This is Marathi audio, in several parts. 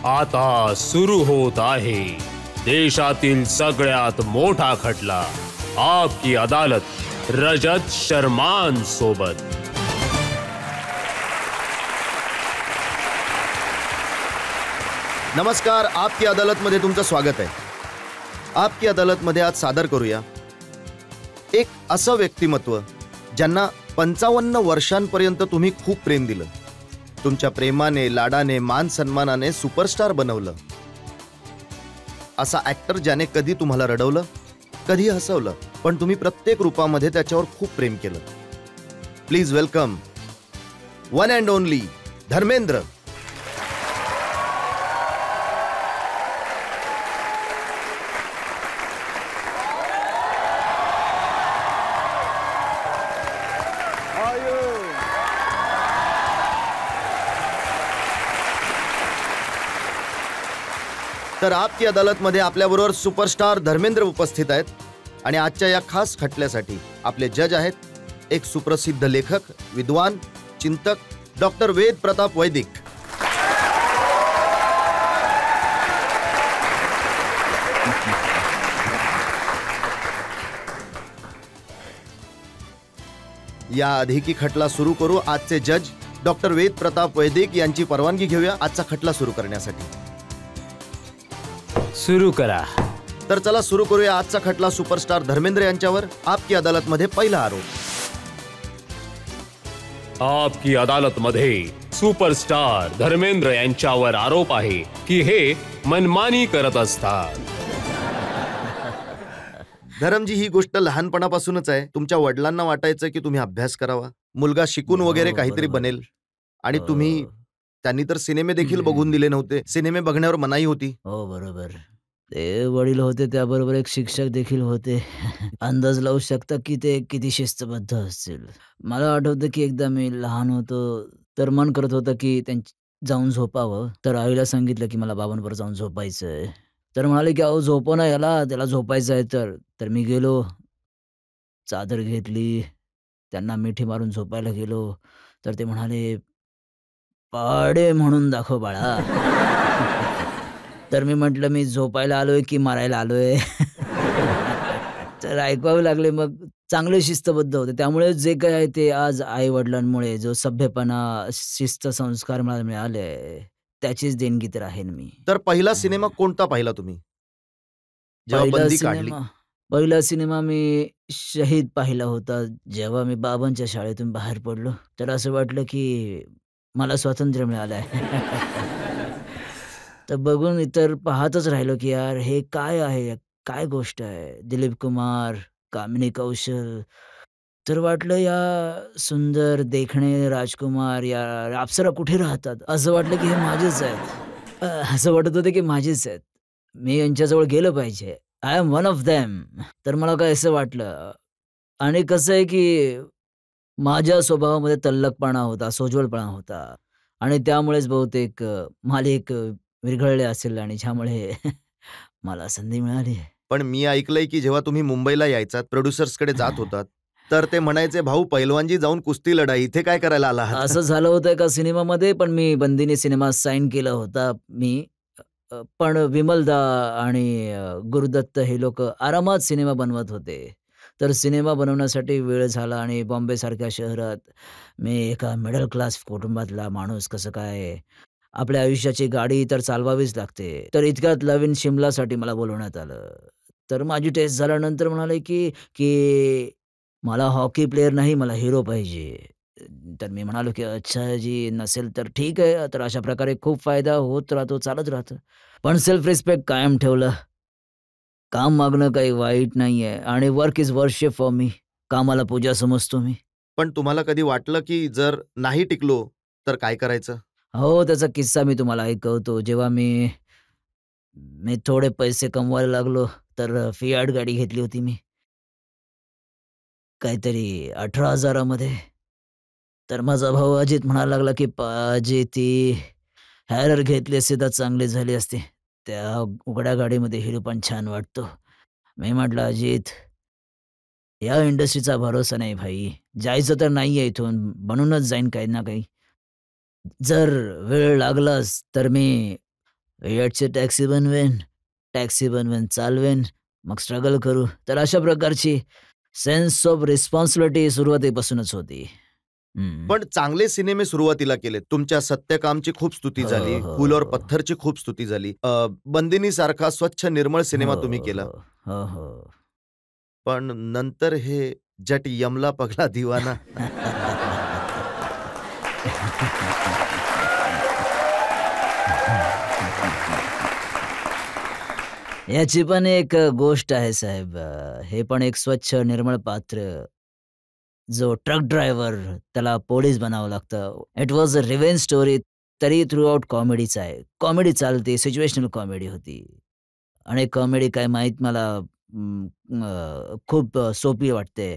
आता सुरू होत आहे देशातील सगळ्यात मोठा खटला, आपकी अदालत रजत शर्मान सोबत। नमस्कार, आपकी अदालत मध्ये तुमचं स्वागत आहे। आपकी अदालत मध्ये आज सादर करूया एक असं व्यक्तिमत्व ज्यांना 55 वर्षांपर्यंत तुम्ही खूप प्रेम दिलं, तुमच्या प्रेमाने, लाडाने, मान सन्मानाने सुपरस्टार बनवलं। असा ऍक्टर ज्याने कधी तुम्हाला रडवलं, कधी हसवलं, पण तुम्ही प्रत्येक रूपामध्ये त्याच्यावर खूप प्रेम केलं। Please welcome one and only Dharmendra. तर आपकी अदालतमध्ये आपल्याबरोबर सुपरस्टार धर्मेंद्र उपस्थित आहेत आणि आजच्या या खास खटल्यासाठी आपले जज आहेत एक सुप्रसिद्ध लेखक, विद्वान, चिंतक डॉक्टर वेद प्रताप वैदिक। या आधी की खटला सुरू करू, आजचे जज डॉक्टर वेद प्रताप वैदिक यांची परवानगी घेऊया आजचा खटला सुरू करण्यासाठी। सुरू करा। तर चला सुरू करूया आजचा खटला सुपरस्टार धर्मेंद्र यांच्यावर। आपकी अदालत मध्ये पहिला आरोप। आपकी अदालत मध्ये सुपरस्टार धर्मेंद्र यांच्यावर आरोप आहे की हे मनमानी करत असतात। धरमजी, ही गोष्ट लहानपणापासूनच आहे। तुमच्या वडिलांना वाटायचं की तुम्ही अभ्यास करावा, मुलगा शिकून वगैरे काहीतरी बनेल, आणि तुम्ही त्यांनी तर सिनेमे देखील बघून दिले नव्हते, सिनेमे बघण्यावर मनाई होती। हो बरोबर, ते वडील होते, त्याबरोबर एक शिक्षक देखील होते। अंदाज लावू शकता की ते किती शिस्तबद्ध असतील। मला आठवतं की एकदा मी लहान होतो, तर मन करत होतं की जाऊन झोपावं। तर आईला सांगितलं की मला बाबांवर जाऊन झोपायचंय। तर म्हणाले की अहो झोपव ना याला, त्याला झोपायचं आहे। तर मी गेलो, चादर घेतली, त्यांना मिठी मारून झोपायला गेलो। तर ते म्हणाले, पाडे म्हणून दाखव बाळा। तर मी म्हटलं, मी झोपायला आलोय की मारायला आलोय? तर ऐकवावे लागले। मग चांगले शिस्तबद्ध होते, त्यामुळे जे काय आहे ते आज आई वडिलांमुळे जो सभ्यपणा, शिस्त, संस्कार मला मिळाले, त्याचीच देणगी तर आहे मी। तर पहिला सिनेमा कोणता पाहिला तुम्ही जेव्हा बंदी काढली? पहिला सिनेमा मी शहीद पाहिला होता। जेव्हा मी बाबांच्या शाळेतून बाहेर पडलो, तर असं वाटलं की मला स्वातंत्र्य मिळालं आहे। तर बघून इतर पाहतच राहिलो की यार हे काय आहे, काय गोष्ट आहे। दिलीप कुमार, कामिनी कौशल, तर वाटलं या सुंदर देखणे राजकुमार, या अप्सरा कुठे राहतात? असं वाटलं की हे माझेच आहेत। असं वाटत होतं की माझेच आहेत, मी यांच्याजवळ गेलं पाहिजे। I am one of them. तर मला काय असं वाटलं। आणि कसं आहे की माझ्या स्वभावामध्ये तल्लखपणा होता, सोज्वळपणा होता, आणि त्यामुळेच बहुतेक मालिक विरघळले असेल आणि ज्यामुळे मला संधी मिळाली। पण मी ऐकलंय की जेव्हा तुम्ही मुंबईला यायचात, प्रोड्युसर्सकडे जात होतात, तर ते म्हणायचे, भाऊ पैलवानजी जाऊन कुस्ती लढा, इथे काय करायला आला आहात? असं झालं होतं एका सिनेमामध्ये, पण मी बंदिनी सिनेमा साईन केला होता मी। पण विमलदा आणि गुरुदत्त हे लोक आरामात सिनेमा बनवत होते। तर सिनेमा बनवण्यासाठी वेळ झाला, आणि बॉम्बेसारख्या शहरात मी एका मिडल क्लास कुटुंबातला माणूस कसं काय, आपल्या आयुष्याची गाडी तर चालवावीच लागते। तर इतक्यात नवीन शिमलासाठी मला बोलवण्यात आलं। तर माझी टेस्ट झाल्यानंतर म्हणाले की की मला हॉकी प्लेयर नाही, मला हिरो पाहिजे। तर मी म्हणालो की अच्छा जी, नसेल तर ठीक आहे। तर अशा प्रकारे खूप फायदा होत राहतो, चालत राहतं। पण सेल्फ रिस्पेक्ट कायम ठेवलं। काम मागणं काही वाईट नाहीये, आणि work is worship for me, कामाला पूजा समजतो मी। पण तुम्हाला कधी वाटलं की जर नाही टिकलो तर काय करायचं? हो, त्याचा किस्सा मी तुम्हाला ऐकवतो। जेव्हा मी मी थोडे पैसे कमवायला लागलो, तर फियाट गाडी घेतली होती मी, काहीतरी 18,000 मध्ये। तर माझा भाऊ अजित म्हणायला लागला की पाजी ती हॅरर घेतली असती तर चांगली झाली असती, त्या उघड्या गाडीमध्ये हिरो पण छान वाटतो। मी म्हटलं, अजित या इंडस्ट्रीचा भरोसा नाही भाई, जायचं तर नाहीये इथून, बनूनच जाईन काही ना काही। जर वेळ लागलाच तर मी याची टॅक्सी बनवेन, टॅक्सी बनवेन चालवेन, मग स्ट्रगल करू. तर अशा प्रकारची सेन्स ऑफ रिस्पॉन्सिबिलिटी सुरुवातीपासूनच होती. पण चांगले सिनेमे सुरुवातीला केले. तुमच्या सत्यकामची खूप स्तुती हो, झाली, हो, फूल और हो. पत्थरची खूप स्तुती झाली. बंदिनी सारखा स्वच्छ निर्मळ सिनेमा हो, तुम्ही केला. हो. हो, हो. पण नंतर हे जट यमला पगला दिवाना. याची पण एक गोष्ट आहे साहेब. हे पण एक स्वच्छ निर्मळ पात्र, जो ट्रक ड्रायव्हर त्याला पोलीस बनावं लागतं. It was a revenge story. तरी थ्रू आउट कॉमेडीच आहे. कॉमेडी चालते, सिच्युएशनल कॉमेडी होती. आणि कॉमेडी काय माहीत मला खूप सोपी वाटते.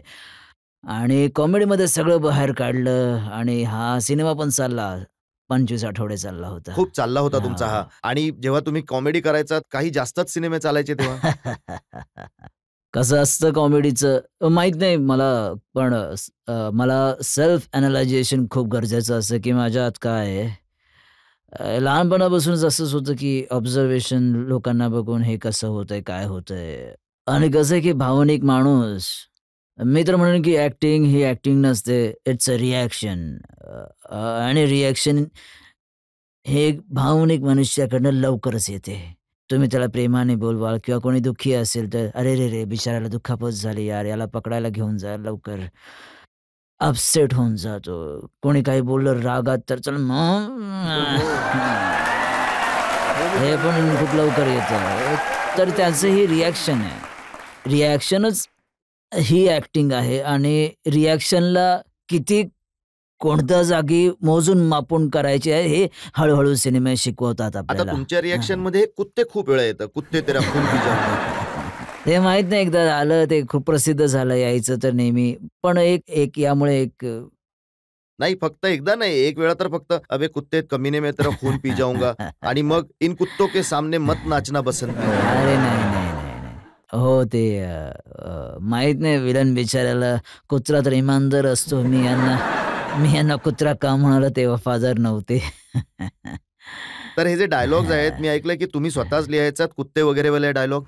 आणि कॉमेडीमध्ये सगळं बाहेर काढलं आणि हा सिनेमा पण चालला. 25 आठवडे चालला होता. खूप चालला होता तुमचा हा. हां. आणि जेव्हा तुम्ही कॉमेडी करायचात, काही जास्तच सिनेमे चालायचे तेव्हा? कसं असतं कॉमेडीचं माहीत नाही मला. पण मला सेल्फ ॲनलायझेशन खूप गरजेचं असतं, की माझ्यात काय आहे. लहानपणापासूनच असंच होतं, की ऑब्झर्वेशन लोकांना बघून हे कसं होतंय, काय होतंय. आणि कसं आहे, की भावनिक माणूस. मी तर म्हणेन, की ॲक्टिंग ही ॲक्टिंग नसते. It's a reaction. आणि रिॲक्शन हे एक भावनिक मनुष्याकडनं लवकरच येते. तुम्ही त्याला प्रेमाने बोलवाल किंवा कोणी दुःखी असेल तर, "अरे रे रे! बिचाऱ्याला दुखापत झाली यार, याला पकडायला घेऊन जा लवकर." अपसेट होऊन जातो. कोणी काही बोललं रागात तर चल हे पण खूप लवकर येतं. तर त्याचं ही रिॲक्शन आहे. रिॲक्शनच ही ॲक्टिंग आहे आणि रिॲक्शनला किती कोणत्या जागी मोजून मापून करायची आहे हे हळू-हळू सिनेमे शिकवतात आता आपल्याला. तुमच्या हां. रिएक्शनमध्ये कुत्ते खूप वेळा येतं. कुत्ते तेरा खून पी जाऊंगा. ते माहीत नाही एकदा आलं ते खूप प्रसिद्ध झालं यायचं तर नेहमी. पण एक एक यामुळे एक नाही, फक्त एकदा नाही, एक वेळा तर फक्त "अबे कुत्ते कमीने में तेरा खून पी जाऊंगा" आणि मग "इन कुत्तों के सामने मत नाचना बसंती." अरे नाही, नाही, नाही, नाही. हो, ते माहीत नाही विलन बिचाऱ्याला कुत्रा तर इमानदार असतो. मी यांना कुत्रा का म्हणालो ते वफादार नव्हते. तर हे जे डायलॉग्स आहेत, मी ऐकलंय की तुम्ही स्वतःच लिहायचात कुत्ते वगैरेवाले डायलॉग.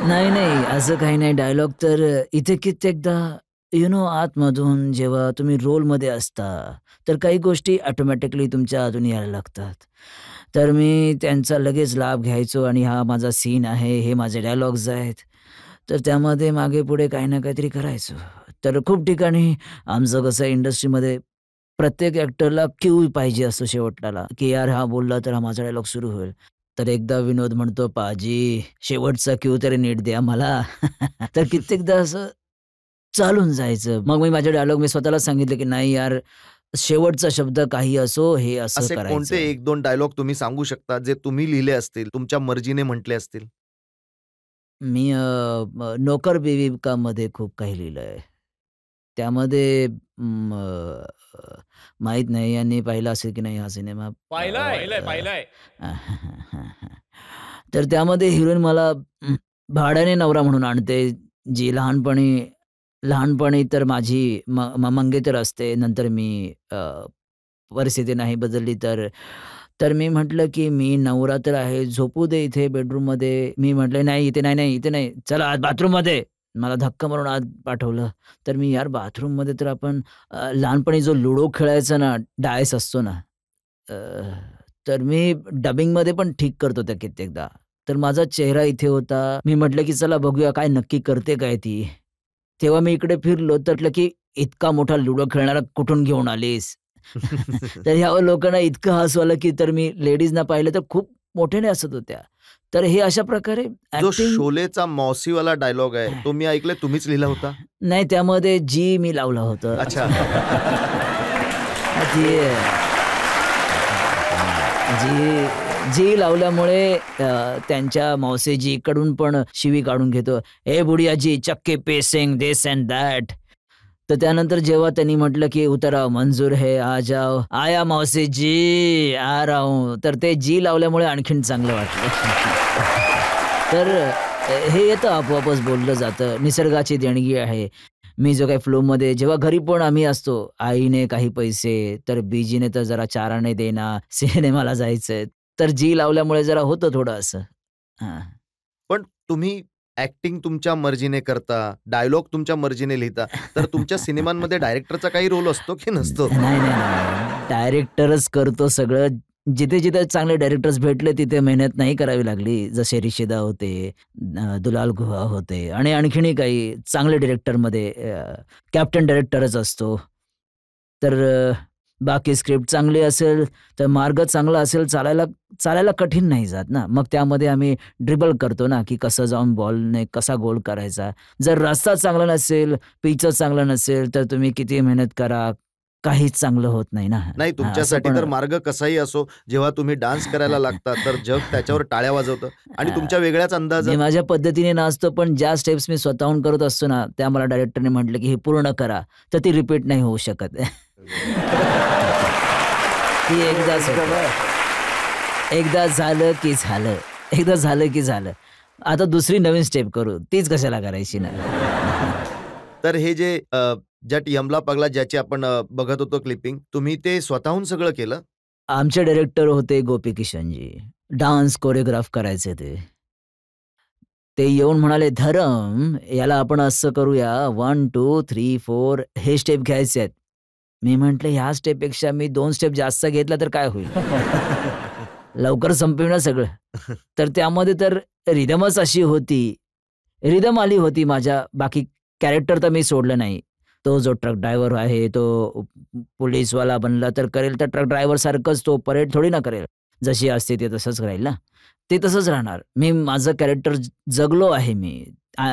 नाही, नाही. असं काही नाही. डायलॉग तर इथे कित्येकदा आतमधून जेव्हा तुम्ही रोलमध्ये असता, तर काही गोष्टी ऑटोमॅटिकली तुमच्या हातून यायला लागतात. तर मी त्यांचा लगेच लाभ घ्यायचो आणि हा माझा सीन आहे, हे माझे डायलॉग्स आहेत. तर त्यामध्ये मागे-पुढे काही ना काहीतरी करायचो. तर खूप ठिकाणी आमचं कसं इंडस्ट्रीमध्ये प्रत्येक ॲक्टरला क्यू पाहिजे असतो शेवटला, की यार हा बोलला तर हा माझा डायलॉग सुरू होईल. तर एकदा विनोद म्हणतो, "पाजी शेवटचा क्यू तरी नीट द्या मला." तर कित्येकदा असं चालून जायचं. मग मी माझे डायलॉग स्वतःलाच सांगितले, की "नाही यार, शेवटचा शब्द काही असो, हे असं असे कोणते करायचं." 1-2 डायलॉग तुम्ही सांगू शकता, जे तुम्ही लिहिले असतील, तुमच्या मर्जीने म्हटले असतील? मी नोकर बेबीकामध्ये खूप काही लिहिलंय. त्यामध्ये माहीत नाही यांनी पाहिला असेल की नाही हा सिनेमा. पाहिलाय पाहिलाय. तर त्यामध्ये हिरोईन मला भाड्याने नवरा म्हणून आणते, जी लहानपणी लहानपणी तर माझी मंगेतर असते. नंतर मी परिस्थिती नाही बदलली तर तर मी म्हटलं, की "मी नवरा तर आहे, झोपू दे इथे बेडरूममध्ये." मी म्हटलं, "नाही, इथे नाही, नाही, इथे नाही. चला आत बाथरूममध्ये." मला धक्का मारून आत पाठवलं. तर मी यार बाथरूममध्ये तर आपण लहानपणी जो लुडो खेळायचा ना, डायस असतो ना, अ, तर मी डबिंगमध्ये पण ठीक करतो त्या कित्येकदा. तर माझा चेहरा इथे होता. मी म्हटलं, की चला बघूया काय नक्की करते काय ती. तेव्हा मी इकडे फिरलो तर म्हटलं, की "इतका मोठा लुडो खेळणारा कुठून घेऊन आलीस?" तर ह्यावर लोकांना इतकं हसू आलं, की तर मी लेडीजना पाहिलं तर खूप मोठ्याने हसत होत्या. तर हे अशा प्रकारे जो ॲक्टिंग शोलेचा मौसीवाला डायलॉग आहे, तो मी ऐकलंय तुम्हीच लिहिला होता? नाही त्यामध्ये जी मी लावलं होतं. अच्छा. ती जी जी लावल्यामुळे त्यांच्या मौसेजीकडून पण शिवी काढून घेतो. "ए बुढ़िया चक्के पेसेंग दिस एंड दॅट." तर त्यानंतर जेव्हा त्यांनी म्हटलं, की "उतर आओ मंजूर है, आ जाओ." "आया मौसी जी, आ रहा हूँ." तर ते जी लावल्यामुळे आणखीन चांगलं वाटलं. तर हे येतं आपोआपच बोललं जातं. निसर्गाची देणगी आहे. मी जो काही फ्लोमध्ये जेव्हा घरी पण आम्ही असतो, आईने काही पैसे, तर बीजीने तर जरा चाराने दे ना, सिनेमाला जायचंय. तर जी लावल्यामुळे जरा होतं थोडं असं. हां. पण तुम्ही ॲक्टिंग तुमच्या मर्जीने करता, डायलॉग तुमच्या मर्जीने लिहिता, तर तुमच्या सिनेमांमध्ये डायरेक्टरचा काही रोल असतो की नसतो? नाही. डायरेक्टरच करतो सगळं. जिथे-जिथे चांगले डायरेक्टर्स भेटले तिथे मेहनत नाही करावी लागली. जसे रिशिदा होते, दुलाल गुहा होते आणि आणखीनही काही चांगले डायरेक्टरमध्ये कॅप्टन डायरेक्टरच असतो. तर बाकी स्क्रिप्ट चांगली असेल, तर मार्ग चांगला असेल, चालायला चालायला कठीण नाही जात ना. मग त्यामध्ये आम्ही ड्रिबल करतो ना, की कसं जाऊन बॉलने कसा गोल करायचा. जर रस्ता चांगला नसेल, पिचच चांगलं नसेल, तर तुम्ही कितीही मेहनत करा, काहीच चांगलं होत नाही ना. नाही, हां, असं तुमच्यासाठी पण तर मार्ग कसाही असो, जेव्हा तुम्ही डान्स करायला लागता, तर जग त्याच्यावर टाळ्या वाजवतं आणि तुमच्या वेगळ्याच अंदाजात मी माझ्या पद्धतीने नाचतो, पण ज्या स्टेप्स मी स्वतःहून करत असतो ना, त्या मला डायरेक्टरने म्हटलं, की "हे पूर्ण करा." तर ती रिपीट नाही होऊ शकत. ती एकदाच होतं. एकदा झालं की झालं. एकदा झालं की झालं. आता दुसरी नवीन स्टेप करू. तीच कशाला करायची ना? तर हे जे जट यमला पगला ज्याची आपण बघत होतो क्लिपिंग, तुम्ही ते स्वतःहून सगळं केलं? आमचे डायरेक्टर होते गोपी किशनजी. डान्स कोरिओग्राफ करायचे ते. ते येऊन म्हणाले, "धरम, याला आपण असं करूया 1, 2, 3, 4 हे स्टेप घ्यायचे आहेत." मी म्हटलं, "ह्या स्टेपपेक्षा मी 2 स्टेप जास्त घेतला तर काय होईल? लवकर संपवीन ना सगळं." तर त्यामध्ये तर रिदमच अशी होती. रिदम आली होती माझ्या. बाकी कॅरेक्टर तर मी सोडलं नाही. तो जो ट्रक ड्रायव्हर आहे, तो पोलिसवाला बनला तर करेल, तर ट्रक ड्रायव्हरसारखंच तो परेड थोडी ना करेल. जशी असते ते तसंच राहील ना. ते तसंच राहणार. मी माझं कॅरेक्टर जगलो आहे मी.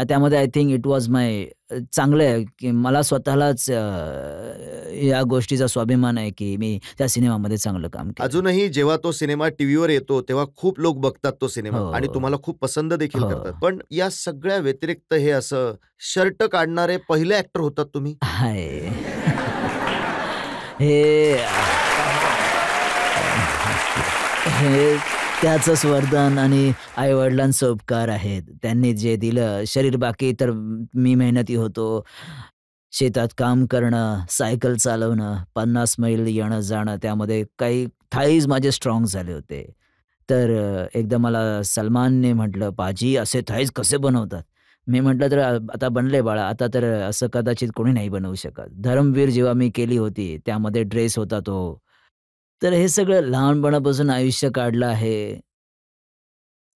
त्यामध्ये आय थिंक इट वॉज माय चांगलं आहे, की मला स्वतःलाच या गोष्टीचा स्वाभिमान आहे, की मी त्या सिनेमामध्ये चांगलं काम केलं. अजूनही जेव्हा तो सिनेमा टीव्हीवर येतो, तेव्हा खूप लोक बघतात तो सिनेमा आणि हो. तुम्हाला खूप पसंत देखील हो. करतात. पण या सगळ्या व्यतिरिक्त हे असं शर्ट काढणारे पहिले ॲक्टर होतात तुम्ही? हाय. हे हे त्याचंच वरदान आणि आई-वडिलांचे उपकार आहेत. त्यांनी जे दिलं शरीर बाकी तर मी मेहनती होतो. शेतात काम करणं, सायकल चालवणं, 50 मैल येणं-जाणं त्यामध्ये काही थाईज माझे स्ट्राँग झाले होते. तर एकदा मला सलमानने म्हटलं, "पाजी असे थाईज कसे बनवतात?" मी म्हटलं, "तर आता बनले बाळा, आता तर असं कदाचित कोणी नाही बनवू शकत." धर्मवीर जेव्हा मी केली होती त्यामध्ये ड्रेस होता तो. तर हे सगळं लहानपणापासून आयुष्य काढलं आहे.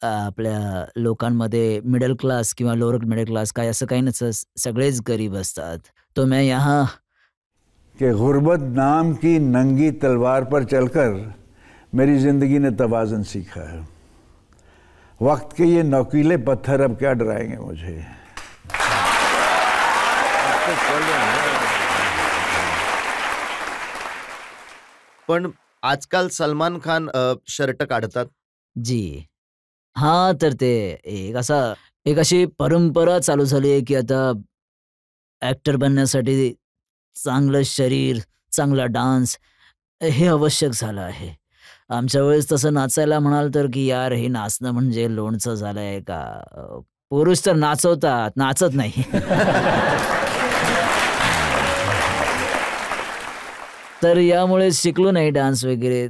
आपल्या लोकांमध्ये मिडल क्लास किंवा लोअर मिडल क्लास काय असं काही नसतं. सगळेच गरीब असतात. तो मैं यहाँ कि गुर्बत नाम की नंगी तलवार पर चलकर मेरी ज़िंदगी ने तवाज़ुन सीखा है। वक्त के ये नोकीले पत्थर अब क्या डराएंगे मुझे। पण आजकाल सलमान खान शर्ट काढतात. जी. हां, तर ते एक अशी परंपरा चालू झाली आहे, की आता ॲक्टर बनण्यासाठी चांगलं शरीर, चांगला डान्स हे आवश्यक झालं आहे. आमच्या वेळेस तसं नाचायला म्हणाल तर, की यार हे नाचणं म्हणजे लोणचं झालंय का? पुरुष तर नाचवतात, नाचत नाही. तर यामुळे शिकलो नाही डान्स वगैरे.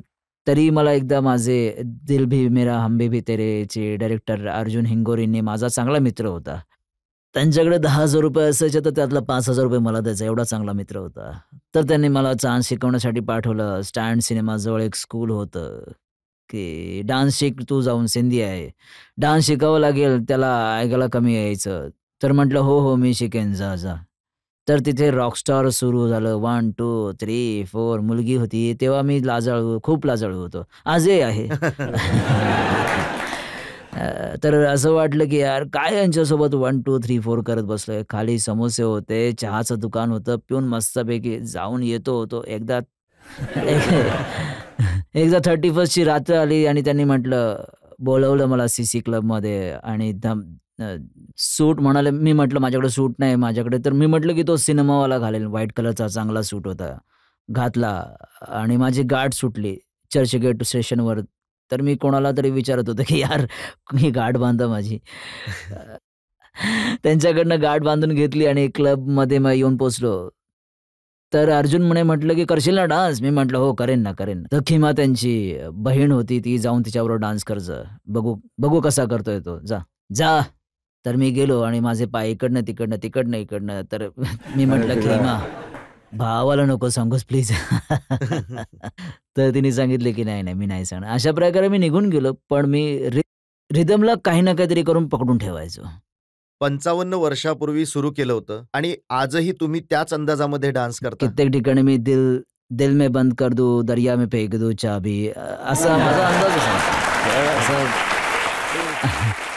तरी मला एकदा माझे दिल भी मेरा हम भी तेरेचे डायरेक्टर अर्जुन हिंगोरींनी माझा चांगला मित्र होता. त्यांच्याकडे ₹10,000 असायचे तर त्यातला ₹5,000 मला द्यायचा एवढा चांगला मित्र होता. तर त्यांनी मला डान्स शिकवण्यासाठी पाठवलं. स्टँड सिनेमाजवळ एक स्कूल होतं, की डान्स शिक तू जाऊन सिंधी आहे. डान्स शिकावं लागेल त्याला ऐकायला कमी यायचं. तर म्हटलं, "हो, मी शिकेन जा." तर तिथे रॉकस्टार सुरू झालं. 1, 2, 3, 4 मुलगी होती. तेव्हा मी लाजाळू, खूप लाजाळू होतो. आजही आहे. तर असं वाटलं, की यार काय यांच्यासोबत 1, 2, 3, 4 करत बसलोय. खाली समोसे होते, चहाचं दुकान होतं. पिऊन मस्तपैकी जाऊन येतो होतो. एकदा एकदा 31st ची रात्र आली आणि त्यांनी म्हटलं बोलावलं मला सीसी क्लबमध्ये आणि सूट म्हणाले. मी म्हटलं, "माझ्याकडे सूट नाही माझ्याकडे." तर मी म्हटलं, की "तो सिनेमावाला घालेल." व्हाईट कलरचा चांगला सूट होता. घातला आणि माझी गाठ सुटली चर्चगेट स्टेशनवर. तर मी कोणाला तरी विचारत होतो, की "यार ही गाठ बांधा माझी." अ, त्यांच्याकडनं गाठ बांधून घेतली आणि क्लबमध्ये मग येऊन पोहोचलो. तर अर्जुन म्हटलं की करशील ना डान्स? मी म्हटलं हो करेन ना, करेन ना. तर खिमा त्यांची बहीण होती, ती जाऊन तिच्याबरोबर डान्स कर जा. बघू बघू कसा करतोय तो. जा, जा. तर मी गेलो आणि माझे पाय इकडनं तिकडनं, तिकडनं इकडनं. तर मी म्हटलं अरे खिमा भावाला नको सांगूस प्लीज. तर तिने सांगितले की नाही, नाही मी नाही सांगणार. अशा प्रकारे मी निघून गेलो. पण मी रिदमला काही ना काहीतरी करून पकडून ठेवायचो. 55 वर्षापूर्वी सुरू केलं होतं आणि आजही तुम्ही त्याच अंदाजामध्ये डान्स करता. कित्येक ठिकाणी मी दिल दिल में बंद कर दूं, दरिया में फेक दूं चाबी, असा माझा अंदाजच आहे.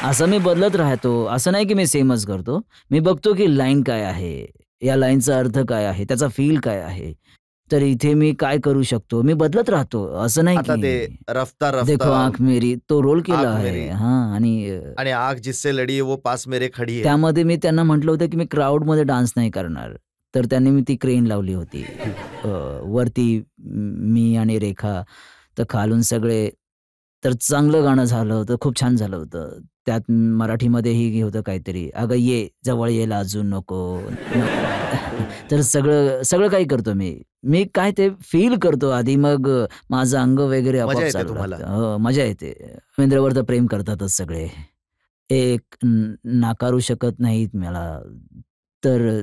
असं मी बदलत राहतो. असं नाही की मी सेमच करतो. मी बघतो की लाईन काय आहे, या लाईनचा अर्थ काय आहे, त्याचा फील काय आहे. तर इथे मी काय करू शकतो, मी बदलत राहतो. असं नाही आता ते की रफ्ता देखो रफ्ता आँख मेरी तो रोल केला आँख आहे. मेरी. हां आणि आणि आग जिससे लढी है वो पास मेरे खडी है. त्यामध्ये मी त्यांना म्हटलं होतं की मी क्राउडमध्ये डान्स नाही करणार. तर त्यांनी मी ती क्रेन लावली होती. वरती मी आणि रेखा, तर खालून सगळे. तर चांगलं गाणं झालं होतं, खूप छान झालं होतं. त्यात मराठीमध्येही होतं काहीतरी, अगं ये जवळ ये लाजू नको. तर सगळं सगळं काही करतो मी. मी काय ते फील करतो आधी, मग माझं अंग वगैरे मजा आपोआप येते चालू तुम्हाला? लागतं. हो, मजा येते. रवींद्रवर तर प्रेम करतातच सगळे. एक नाकारू शकत नाहीत मला. तर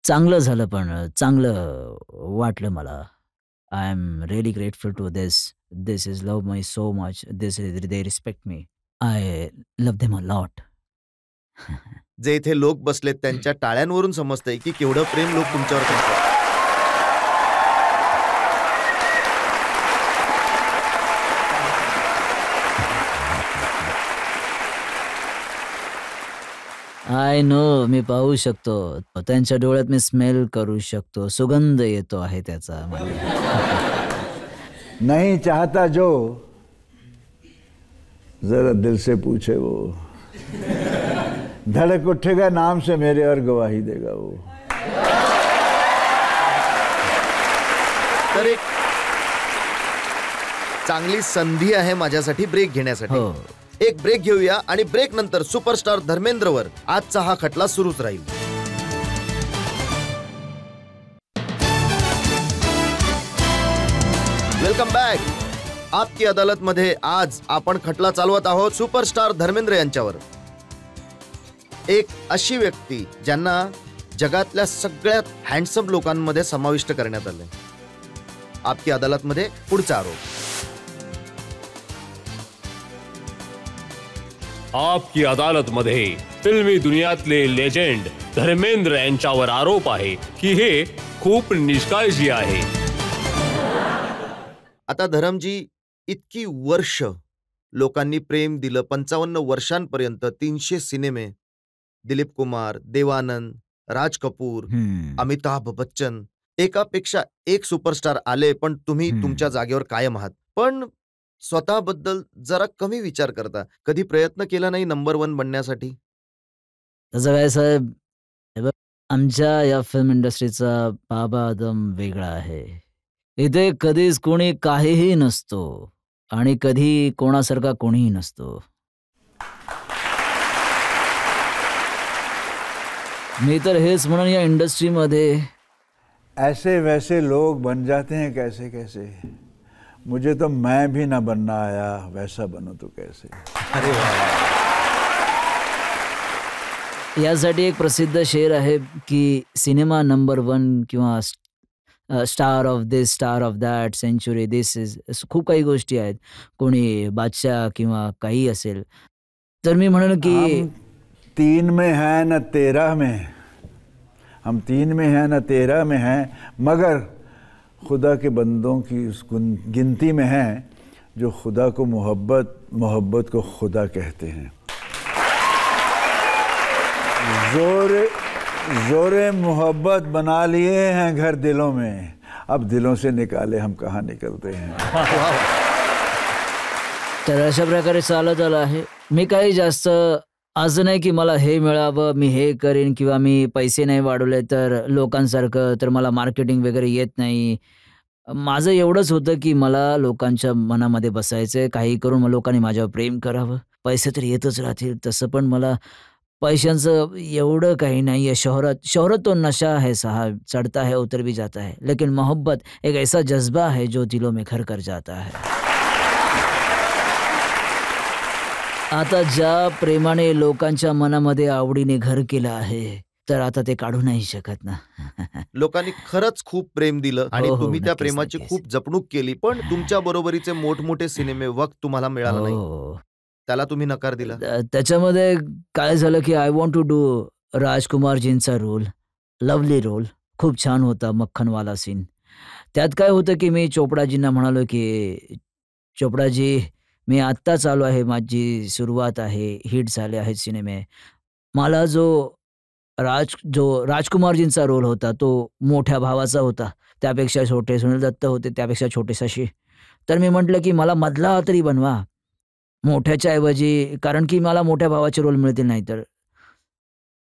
चांगलं झालं, पण चांगलं वाटलं मला. I am really grateful to this. This is love me so much. This is they respect me. I love them a lot. जे इथे लोक बसलेत त्यांच्या टाळ्यांवरून समजतंय की केवढं प्रेम लोक तुमच्यावर करतात. आय नो, मी पाहू शकतो. त्यांच्या डोळ्यात मी स्मेल करू शकतो. सुगंध येतो आहे त्याचा. नहीं चाहता जो जरा दिल से पूछे वो, धड़क उठेगा नाम से मेरे और गवाही देगा वो. तर एक चांगली संधी आहे माझ्यासाठी ब्रेक घेण्यासाठी. हो. एक ब्रेक घेऊया आणि ब्रेक नंतर सुपरस्टार धर्मेंद्रवर आजचा हा खटला सुरूच राहील. Welcome back. आपकी अदालत मध्ये आज आपण खटला चालवत आहोत सुपरस्टार धर्मेंद्र यांच्यावर. एक अशी व्यक्ती ज्यांना जगातल्या सगळ्यात हँडसम लोकांमध्ये समाविष्ट करण्यात आले. आपकी अदालत मध्ये पुढचा आरोप. आपकी अदालत मध्ये फिल्मी दुनियातले लेजेंड धर्मेंद्र यांच्यावर आरोप आहे की हे खूप निष्काळजी आहे. आता धरमजी, इतकी वर्ष लोकांनी प्रेम दिलं, 55 वर्षांपर्यंत 300 सिनेमे, दिलीप कुमार, देवानंद, राज कपूर, अमिताभ बच्चन, एकापेक्षा एक सुपरस्टार आले, पण तुम्ही तुमच्या जागेवर कायम आहात. पण स्वतःबद्दल जरा कमी विचार करता. कधी प्रयत्न केला नाही नंबर 1 बनण्यासाठी? तसं काय साहेब, हे बघ, आमच्या या फिल्म इंडस्ट्रीचा बाबा एकदम वेगळा आहे. इथे कधीच कोणी काहीही नसतो आणि कधी कोणासारखा कोणीही नसतो. मी तर हेच म्हणून या इंडस्ट्रीमध्ये ऐसे वैसे लोग बन जाते हैं कैसे कैसे. मुझे तो मैं भी ना बनना आया, वैसा बनो तो कैसे. अरे यासाठी एक प्रसिद्ध शेर आहे की सिनेमा नंबर 1 किंवा star of this, star of that, century this is, खूप काही गोष्टी आहेत. कोणी बादशाह किंवा काही असेल. तर मी म्हणेन की हम 3 में हैं न 13 में. हम 3 में हैं न 13 में हैं, मगर खुदा के बंदों की उस गिनती में हैं जो खुदा को मोहब्बत, मोहब्बत को खुदा कहते हैं. जोरे मोहब्बत बना लिए हैं घर दिलों में, अब दिलों से निकाले हम कहाँ निकलते हैं. तर अशा प्रकारे चालत आलं आहे. मी काही जास्त असं नाही की मला हे मिळावं, मी हे करेन, किंवा मी पैसे नाही वाढवले तर लोकांसारखं, तर मला मार्केटिंग वगैरे येत नाही. माझं एवढंच होतं की मला लोकांच्या मनामध्ये बसायचंय, काही करून लोकांनी माझ्यावर प्रेम करावं. पैसे तर येतच राहतील, तसं पण मला पैशांचं एवढं काही नहीं है। शोहरत शोहरत तो नशा है साहब, चढ़ता है उतर भी जाता है, लेकिन मोहब्बत एक ऐसा जज्बा है जो दिलों में घर कर जाता है। आता ज्या प्रेमाने लोकांच्या मनामध्ये आवडीने घर केलं आहे, तर आता ते काढू नाही शकत ना। लोकांनी खरंच खूप प्रेम दिलं आणि हो, हो, तुम्ही त्या नक्कीच, प्रेमाची नक्कीच. खूप जपणूक केली, पण तुमच्या बरोबरीचे मोठमोठे सिनेमे वक्त तुम्हाला मिळाला नाही, हो. त्याला तुम्ही नकार दिला. त्याच्यामध्ये काय झालं की आय वॉन्ट टू डू राजकुमारजींचा रोल, लवली रोल, खूप छान होता मक्खनवाला सीन. त्यात काय होतं की मी चोपडाजींना म्हणालो की चोपडाजी, मी आत्ताच आलो आहे, माझी सुरुवात आहे, हिट झाले आहेत सिनेमे. मला जो राजकुमारजींचा रोल होता तो मोठ्या भावाचा होता, त्यापेक्षा छोटे सुनील दत्त होते, त्यापेक्षा छोटे शशी. तर मी म्हटलं की मला मधला तरी बनवा मोठ्याच्या ऐवजी, कारण की मला मोठ्या भावाचे रोल मिळतील नाही तर.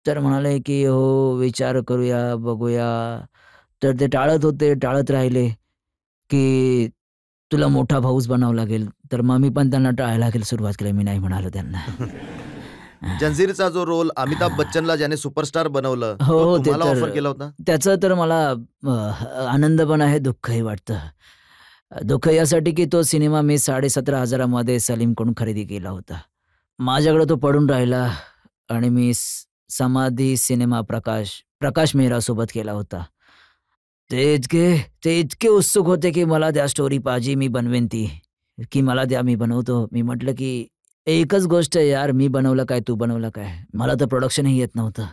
तर म्हणाले की हो विचार करूया, बघूया. तर ते टाळत राहिले की तुला मोठा भाऊच बनावं लागेल. तर मग मी पण त्यांना टाळायला सुरुवात केली, मी नाही म्हणालो त्यांना. जंजीरचा जो रोल अमिताभ बच्चनला ज्याने सुपरस्टार बनवलं, हो, तो हो, ते तुम्हाला तर ऑफर केला होता. त्याचं तर मला आनंद पण आहे, दुःखही वाटतं. दुःख यासाठी की तो सिनेमा मी 17,500 मध्ये सलीमकडून खरेदी केला होता. माझ्याकडे तो पडून राहिला आणि मी समाधी सिनेमा प्रकाश मेहरासोबत केला होता. ते इतके उत्सुक होते की मला द्या स्टोरी पाहिजे, मी बनवेन ती, की मला द्या, मी बनवतो. मी म्हटलं की एकच गोष्ट आहे यार, मी बनवलं काय, तू बनवलं काय? मला तर प्रोडक्शनही येत नव्हतं.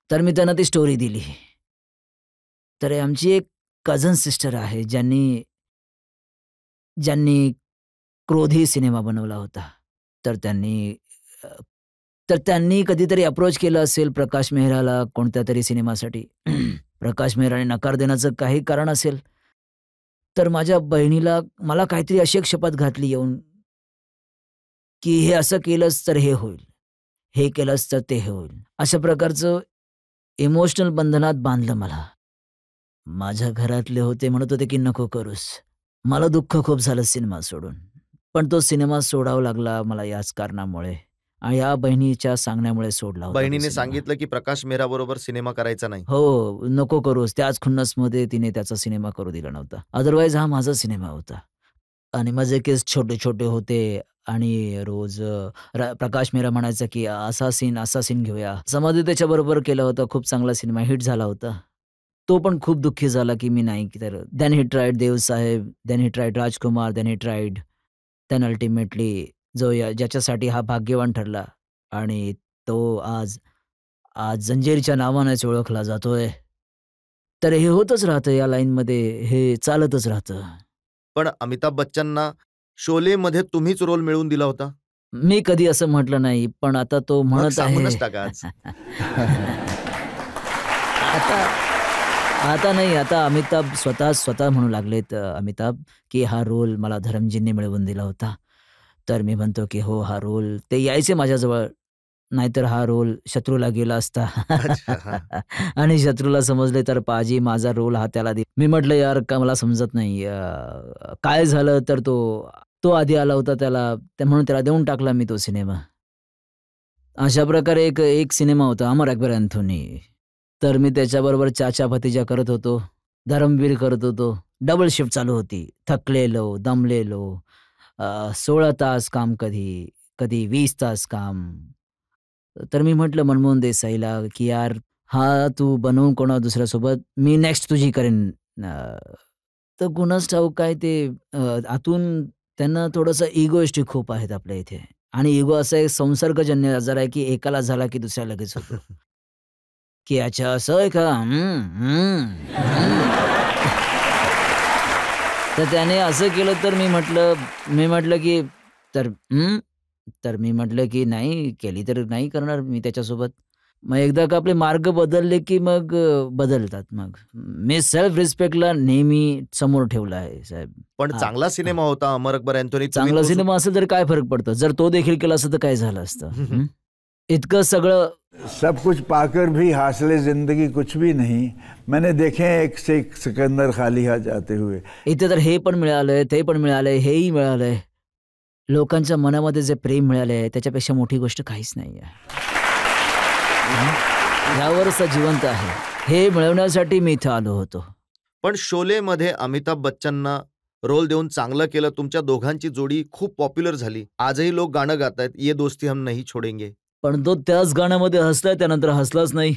तर मी त्यांना ती स्टोरी दिली. तर आमची एक कझन सिस्टर आहे ज्यांनी क्रोधी सिनेमा बनवला होता. तर त्यांनी कधीतरी अप्रोच केलं असेल प्रकाश मेहराला कोणत्यातरी सिनेमासाठी. प्रकाश मेहराने नकार देण्याचं काही कारण असेल. तर माझ्या बहिणीला मला काहीतरी अशी एक शपथ घातली येऊन, की हे असं केलंस तर हे होईल, हे केलंस तर ते होईल. अशा प्रकारचं इमोशनल बंधनात बांधलं मला. माझ्या घरातले होते, म्हणत होते की नको करूस. मला दुःख खूप झालं सिनेमा सोडून. पण तो सिनेमा सोडावा लागला मला याच कारणामुळे आणि या बहिणीच्या सांगण्यामुळे सोडला होता तो बहिणीने सिनेमा. सांगितलं की प्रकाश मेहरा बरोबर सिनेमा करायचा नाही. हो, नको करूस. त्याच खुन्नसमध्ये तिने त्याचा सिनेमा करू दिला नव्हता. अदरवाईज हा माझा सिनेमा होता आणि माझे केस छोटे-छोटे होते आणि रोज प्रकाश मेहरा म्हणायचा की असा सीन घेऊया. समाधी त्याच्याबरोबर केला होता. खूप चांगला सिनेमा हिट झाला होता. तो पण खूप दुःखी झाला की मी नाही. तर देन ही ट्राईड देवसाहेब, then he tried Rajkumar, then he tried, then ultimately ज्याच्यासाठी हा भाग्यवान ठरला आणि तो आज जंजीरच्या नावानेच ओळखला जातोय. तर हे होतच राहतं या लाईनमध्ये, हे चालतच राहतं. पण अमिताभ बच्चनना शोलेमध्ये तुम्हीच रोल मिळवून दिला होता. मी कधी असं म्हटलं नाही, पण आता तो मग म्हणत आहे. सांगूनच टाका आज. आता नाही, आता अमिताभ स्वतः म्हणू लागलेत, अमिताभ, की हा रोल मला धरमजींनी मिळवून दिला होता. तर मी म्हणतो की हो, हा रोल ते यायचे माझ्याजवळ, नाहीतर हा रोल शत्रूला गेला असता. अच्छा, हां. आणि शत्रूला समजले तर पाजी माझा रोल हा त्याला दे. मी म्हटलं यार का मला समजत नाही. काय झालं तर तो आधी आला होता म्हणून त्याला देऊन टाकला मी तो सिनेमा. अशा प्रकारे एक सिनेमा होता अमर अकबर अँथोनी. तर मी त्याच्याबरोबर चाचा भतीजा करत होतो, धर्मवीर करत होतो. डबल शिफ्ट चालू होती. थकलेलो, दमलेलो. 16 तास काम, कधी 20 तास काम. तर मी म्हटलं मनमोहन देसाईला की यार हा तू बनवून कोणा दुसऱ्यासोबत, मी नेक्स्ट तुझी करेन. तर कुणास ठाऊक काय ते आतून त्यांना थोडंसं इगोइस्टिक खूप आहेत आपल्या इथे. आणि इगो असा एक संसर्गजन्य आजार आहे की एकाला झाला की दुसऱ्याला लगेच होतो. की अच्छा असं आहे का? तर त्याने असं केलं तर मी म्हटलं की तर मी म्हटलं की नाही केली तर नाही करणार मी त्याच्यासोबत. मग एकदा का आपले मार्ग बदलले की मग बदलतात मग. मी सेल्फ रिस्पेक्टला नेहमी समोर ठेवलं आहे साहेब. पण हां, चांगला सिनेमा होता अमर अकबर अँथोनी. चांगला सिनेमा असेल तर काय फरक पडतो? जर तो देखील केला असता तर काय झालं असतं? इतकं सगळं सब कुछ पाकर भी हासिल जिंदगी कुछ भी नहीं. मैंने देखे हैं एक से एक सिकंदर खाली हाथ जाते हुए. इथे तर हे पण मिळालंय, ते पण मिळालंय, हेही मिळालंय. लोकांच्या मनामध्ये जे प्रेम मिळालंय त्याच्यापेक्षा मोठी गोष्ट काहीच नाहीये. यावरच जिवंत आहे. हे मिळवण्यासाठी मी इथं आलो होतो. पण शोले मध्ये अमिताभ बच्चनना रोल देऊन चांगलं केलं. तुमच्या दोघांची जोडी खूप पॉप्युलर झाली. आजही लोक गाणं गातायत, ये दोस्ती हम नहीं छोडेंगे. पण तो त्याच गाण्यामध्ये हसलाय, त्यानंतर हसलाच नाही.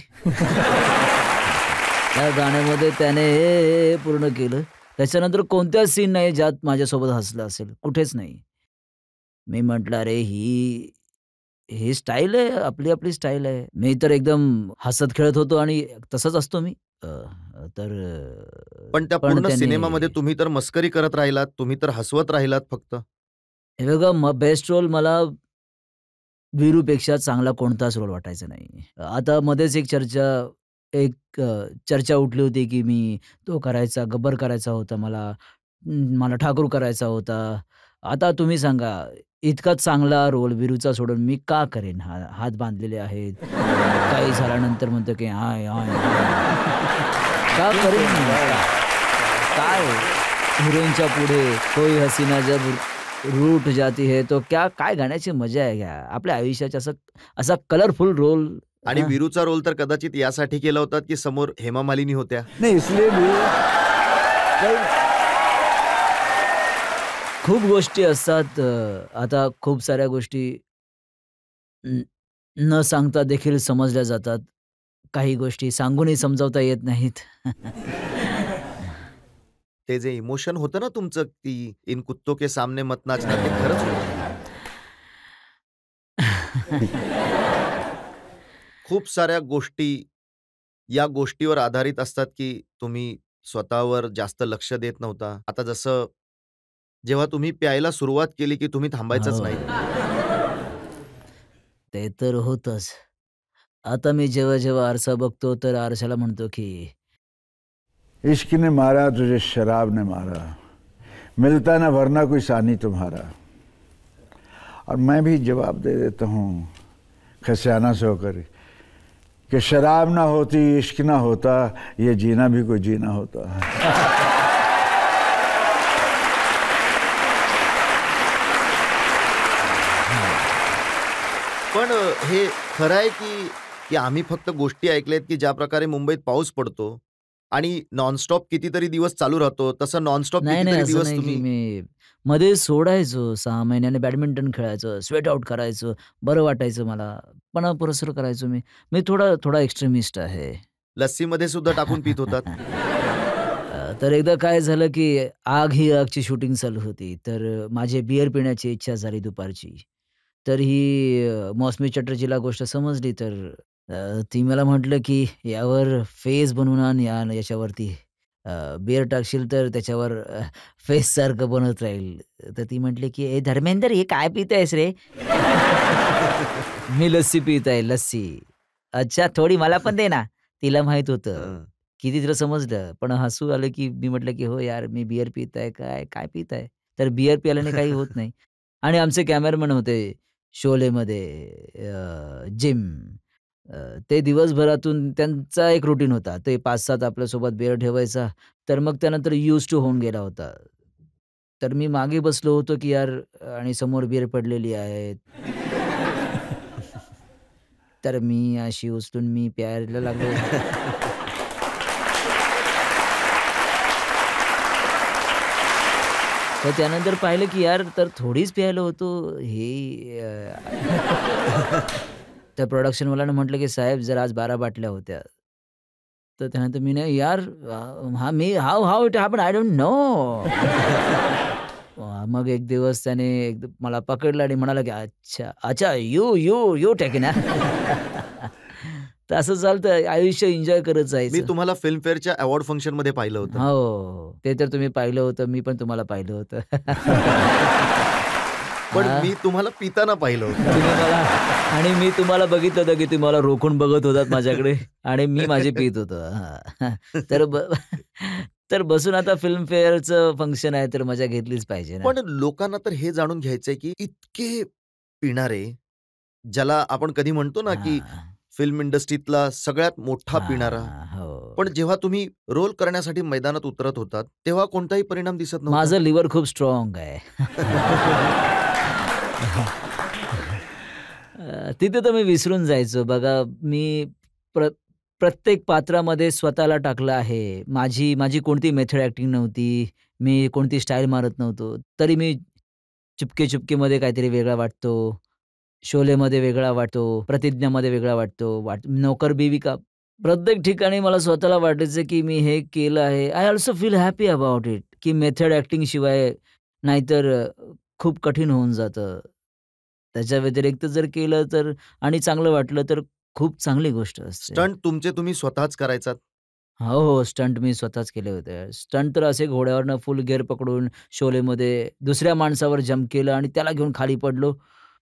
त्या गाण्यामध्ये त्याने हे पूर्ण केलं. त्याच्यानंतर कोणत्याच सीन नाही ज्यात माझ्यासोबत हसलं असेल, कुठेच नाही. मी म्हटलं अरे ही स्टाईल आहे, आपली आपली स्टाईल आहे. मी तर एकदम हसत खेळत होतो आणि तसंच असतो मी. पण त्या पूर्ण सिनेमामध्ये तुम्ही तर मस्करी करत राहिलात, तुम्ही तर हसवत राहिलात फक्त. हे बघा, बेस्ट रोल मला वीरूपेक्षा चांगला कोणताच रोल वाटायचा नाही. आता मध्येच एक चर्चा उठली होती की मी तो करायचा, गब्बर करायचा होता मला ठाकूर करायचा होता. आता तुम्ही सांगा, इतका चांगला रोल वीरूचा सोडून मी का करेन? हात बांधलेले आहेत. काही झाल्यानंतर म्हणतो की हाय हाय का करेन? काय हिरोईनच्या पुढे कोई हसीना जब रूठ जाती है तो काय गाण्याची मजा आहे घ्या. आपल्या आयुष्याचा असा कलरफुल रोल. आणि वीरूचा रोल तर कदाचित यासाठी केला होता की समोर हेमा मालिनी होत्या. नहीं, इसलिए भी खूप गोष्टी असतात. आता खूप साऱ्या गोष्टी न सांगता देखील समजल्या जातात. काही गोष्टी सांगूनही समजावता येत नाहीत. ते जे इमोशन होतं ना तुमचं, ती इन कुत्तों के सामने मत नाचना, ते खरंच होतं. खूप साऱ्या गोष्टी या गोष्टीवर आधारित असतात की तुम्ही स्वतःवर जास्त लक्ष देत नव्हता. आता जसं जेव्हा तुम्ही प्यायला सुरुवात केली की तुम्ही थांबायचंच नाही. ते तर होतच. आता मी जेव्हा आरसा बघतो तर आरशाला म्हणतो की इश्क ने मारा तुझे शराब ने मारा, मिलता ना वरना कोई सानी तुम्हारा. और मैं भी जवाब दे देता हूँ खसियाना से होकर कि शराब ना होती, इश्क ना होता, ये जीना भी कोई जीना होता. पण हे खरं आहे की आम्ही फक्त गोष्टी ऐकल्यात की ज्या प्रकारे मुंबईत पाऊस पडतो आणि नॉनस्टॉप कितीतरी दिवस चालू राहतो, तसं नॉनस्टॉप नाही कितीतरी असं दिवस नाही की तुम्ही मी मध्ये सोडायचो. 6 महिन्याने बॅडमिंटन खेळायचो, स्वेट आउट करायचो, बरं वाटायचं मला. पण पुरस्कार करायचो मी. मी थोडा एक्स्ट्रीमिस्ट आहे. लस्सीमध्ये सुद्धा टाकून पित होतात. तर एकदा काय झालं की आग ही आगची शूटिंग चालू होती. तर माझी बिअर पिण्याची इच्छा झाली दुपारची. तर ही मौसमी चटर्जीला गोष्ट समजली. तर ती मला म्हटलं की यावर फेस बनवून आण, याच्यावरती बिअर टाकशील तर त्याच्यावर फेस सारखं बनत राहील. तर ती म्हटली की ए धर्मेंद्र, हे काय पितायस रे? मी लस्सी पित आहे, लस्सी. अच्छा, थोडी मला पण दे ना. तिला माहित होतं. किती तिला समजलं. पण हसू आलं की मी म्हटलं की हो यार, मी बिअर पित आहे. काय पित आहे? तर बिअर प्यायल्याने काही होत नाही. आणि आमचे कॅमेरामन होते शोलेमध्ये, जिम. ते दिवसभरातून त्यांचा एक रुटीन होता. ते 5-7 आपल्यासोबत बिअर ठेवायचा. तर मग त्यानंतर यूज्ड टू होऊन गेला होता. तर मी मागे बसलो होतो की यार, आणि समोर बिअर पडलेली आहे. तर मी अशी उचलून मी प्यायला लागलो. तर त्यानंतर पाहिलं की यार, तर थोडीच प्यायलो होतो. त्या प्रोडक्शनवाल्यानं म्हटलं की साहेब, जर आज 12 बाटल्या होत्या. तर त्यानंतर मी नाही यार, how it happen, I don't know. मग एक दिवस त्याने मला पकडलं आणि म्हणाला की अच्छा यू टेक ना. तर असं चालतं, आयुष्य एन्जॉय करत मी जायचं. तुम्हाला फिल्मफेअरच्या अवॉर्ड फंक्शन मध्ये पाहिलं होतं. हो, ते तर तुम्ही पाहिलं होतं. मी पण तुम्हाला पाहिलं होतं. पण मी तुम्हाला पिताना पाहिलं होतं. तुम्ही मला, आणि मी तुम्हाला बघितलं होतं की तुम्ही मला रोखून बघत होतात माझ्याकडे आणि मी माझी पित होतो. तर बसून आता फिल्मफेअरचं फंक्शन आहे, तर मजा घेतलीच पाहिजे ना. पण लोकांना तर हे जाणून घ्यायचंय की इतके पिणारे, ज्याला आपण कधी म्हणतो ना की हां. फिल्म इंडस्ट्रीतला सगळ्यात मोठा पिणारा, हो. पण जेव्हा तुम्ही रोल करण्यासाठी मैदानात उतरत होतात तेव्हा कोणताही परिणाम दिसत नव्हता. माझं लिव्हर खूप स्ट्रॉंग आहे. तिथे तर मी विसरून जायचो. बघा, मी प्र प्रत्येक पात्रामध्ये स्वतःला टाकलं आहे. माझी माझी कोणती मेथड ॲक्टिंग नव्हती. मी कोणती स्टाईल मारत नव्हतो. तरी मी चुपके चुपकेमध्ये काहीतरी वेगळा वाटतो. शोलेमध्ये वेगळा वाटतो. प्रतिज्ञामध्ये वेगळा वाटतो. नौकर बीवी का प्रत्येक ठिकाणी मला स्वतःला वाटायचं, की मी हे केलं आहे. I also feel happy about it, की मेथड ॲक्टिंग शिवाय नाहीतर खूप कठीण होऊन जातं. त्याच्या व्यतिरिक्त जर केलं तर आणि चांगलं वाटलं तर खूप चांगली गोष्ट असते. स्टंट तुमचे तुम्ही स्वतःच करायचात? हो, हो. स्टंट मी स्वतःच केले होते. स्टंट तर असे घोड्यावरनं फुल गिअर पकडून शोलेमध्ये दुसऱ्या माणसावर जंप केलं आणि त्याला घेऊन खाली पडलो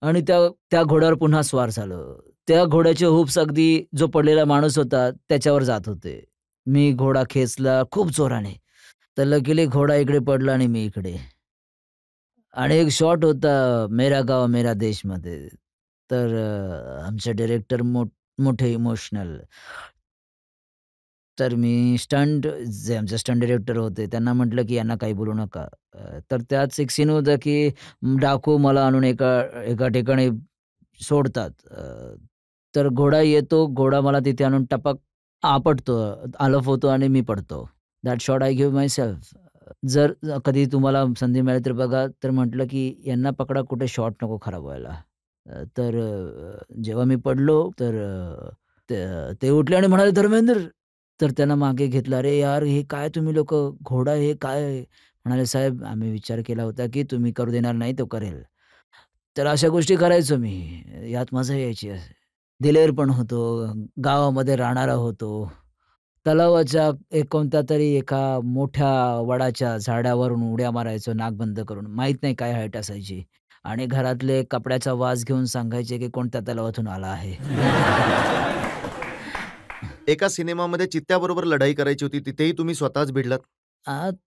आणि त्या त्या घोड्यावर पुन्हा स्वार झालो. त्या घोड्याचे हूप्स अगदी जो पडलेला माणूस होता त्याच्यावर जात होते. मी घोडा खेचला खूप जोराने. तर लकीली घोडा इकडे पडला आणि मी इकडे. आणि एक शॉट होता मेरा गाव मेरा देशमध्ये. तर आमचे डायरेक्टर मोठे इमोशनल. तर मी जे आमचे स्टंट डायरेक्टर होते त्यांना म्हटलं, की "यांना काही बोलू नका." तर त्याच एक सीन होता, की डाकू मला आणून एका एका ठिकाणी सोडतात. तर घोडा येतो, घोडा मला तिथे आणून टपक आपटतो, आलफ होतो आणि मी पडतो. That shot I give myself. जर कधी तुम्हाला संधी मिळाली तर बघा. तर म्हटलं, की यांना पकडा, कुठे शॉट नको खराब व्हायला. तर जेव्हा मी पडलो तर ते ते उठले आणि म्हणाले, "धर्मेंद्र." तर त्यांना मागे घेतलं. "अरे यार, हे काय तुम्ही लोकं, घोडा हे काय?" म्हणाले, "साहेब, आम्ही विचार केला होता, की तुम्ही करू देणार नाही, तो करेल." तर अशा गोष्टी करायचो मी. यात मजा यायची. दिलेर पण होतो, गावामध्ये राहणारा होतो. तलावाच्या एक कोणत्यातरी एका मोठ्या वडाच्या झाडावरून उड्या मारायचो नाक बंद करून. माहीत नाही काय हाईट असायची आणि घरातले कपड्याचा वास घेऊन सांगायचे, की कोणत्या तलावातून आला आहे. एका सिनेमामध्ये चित्त्याबरोबर लढाई करायची होती, तिथेही तुम्ही स्वतःच भिडलात?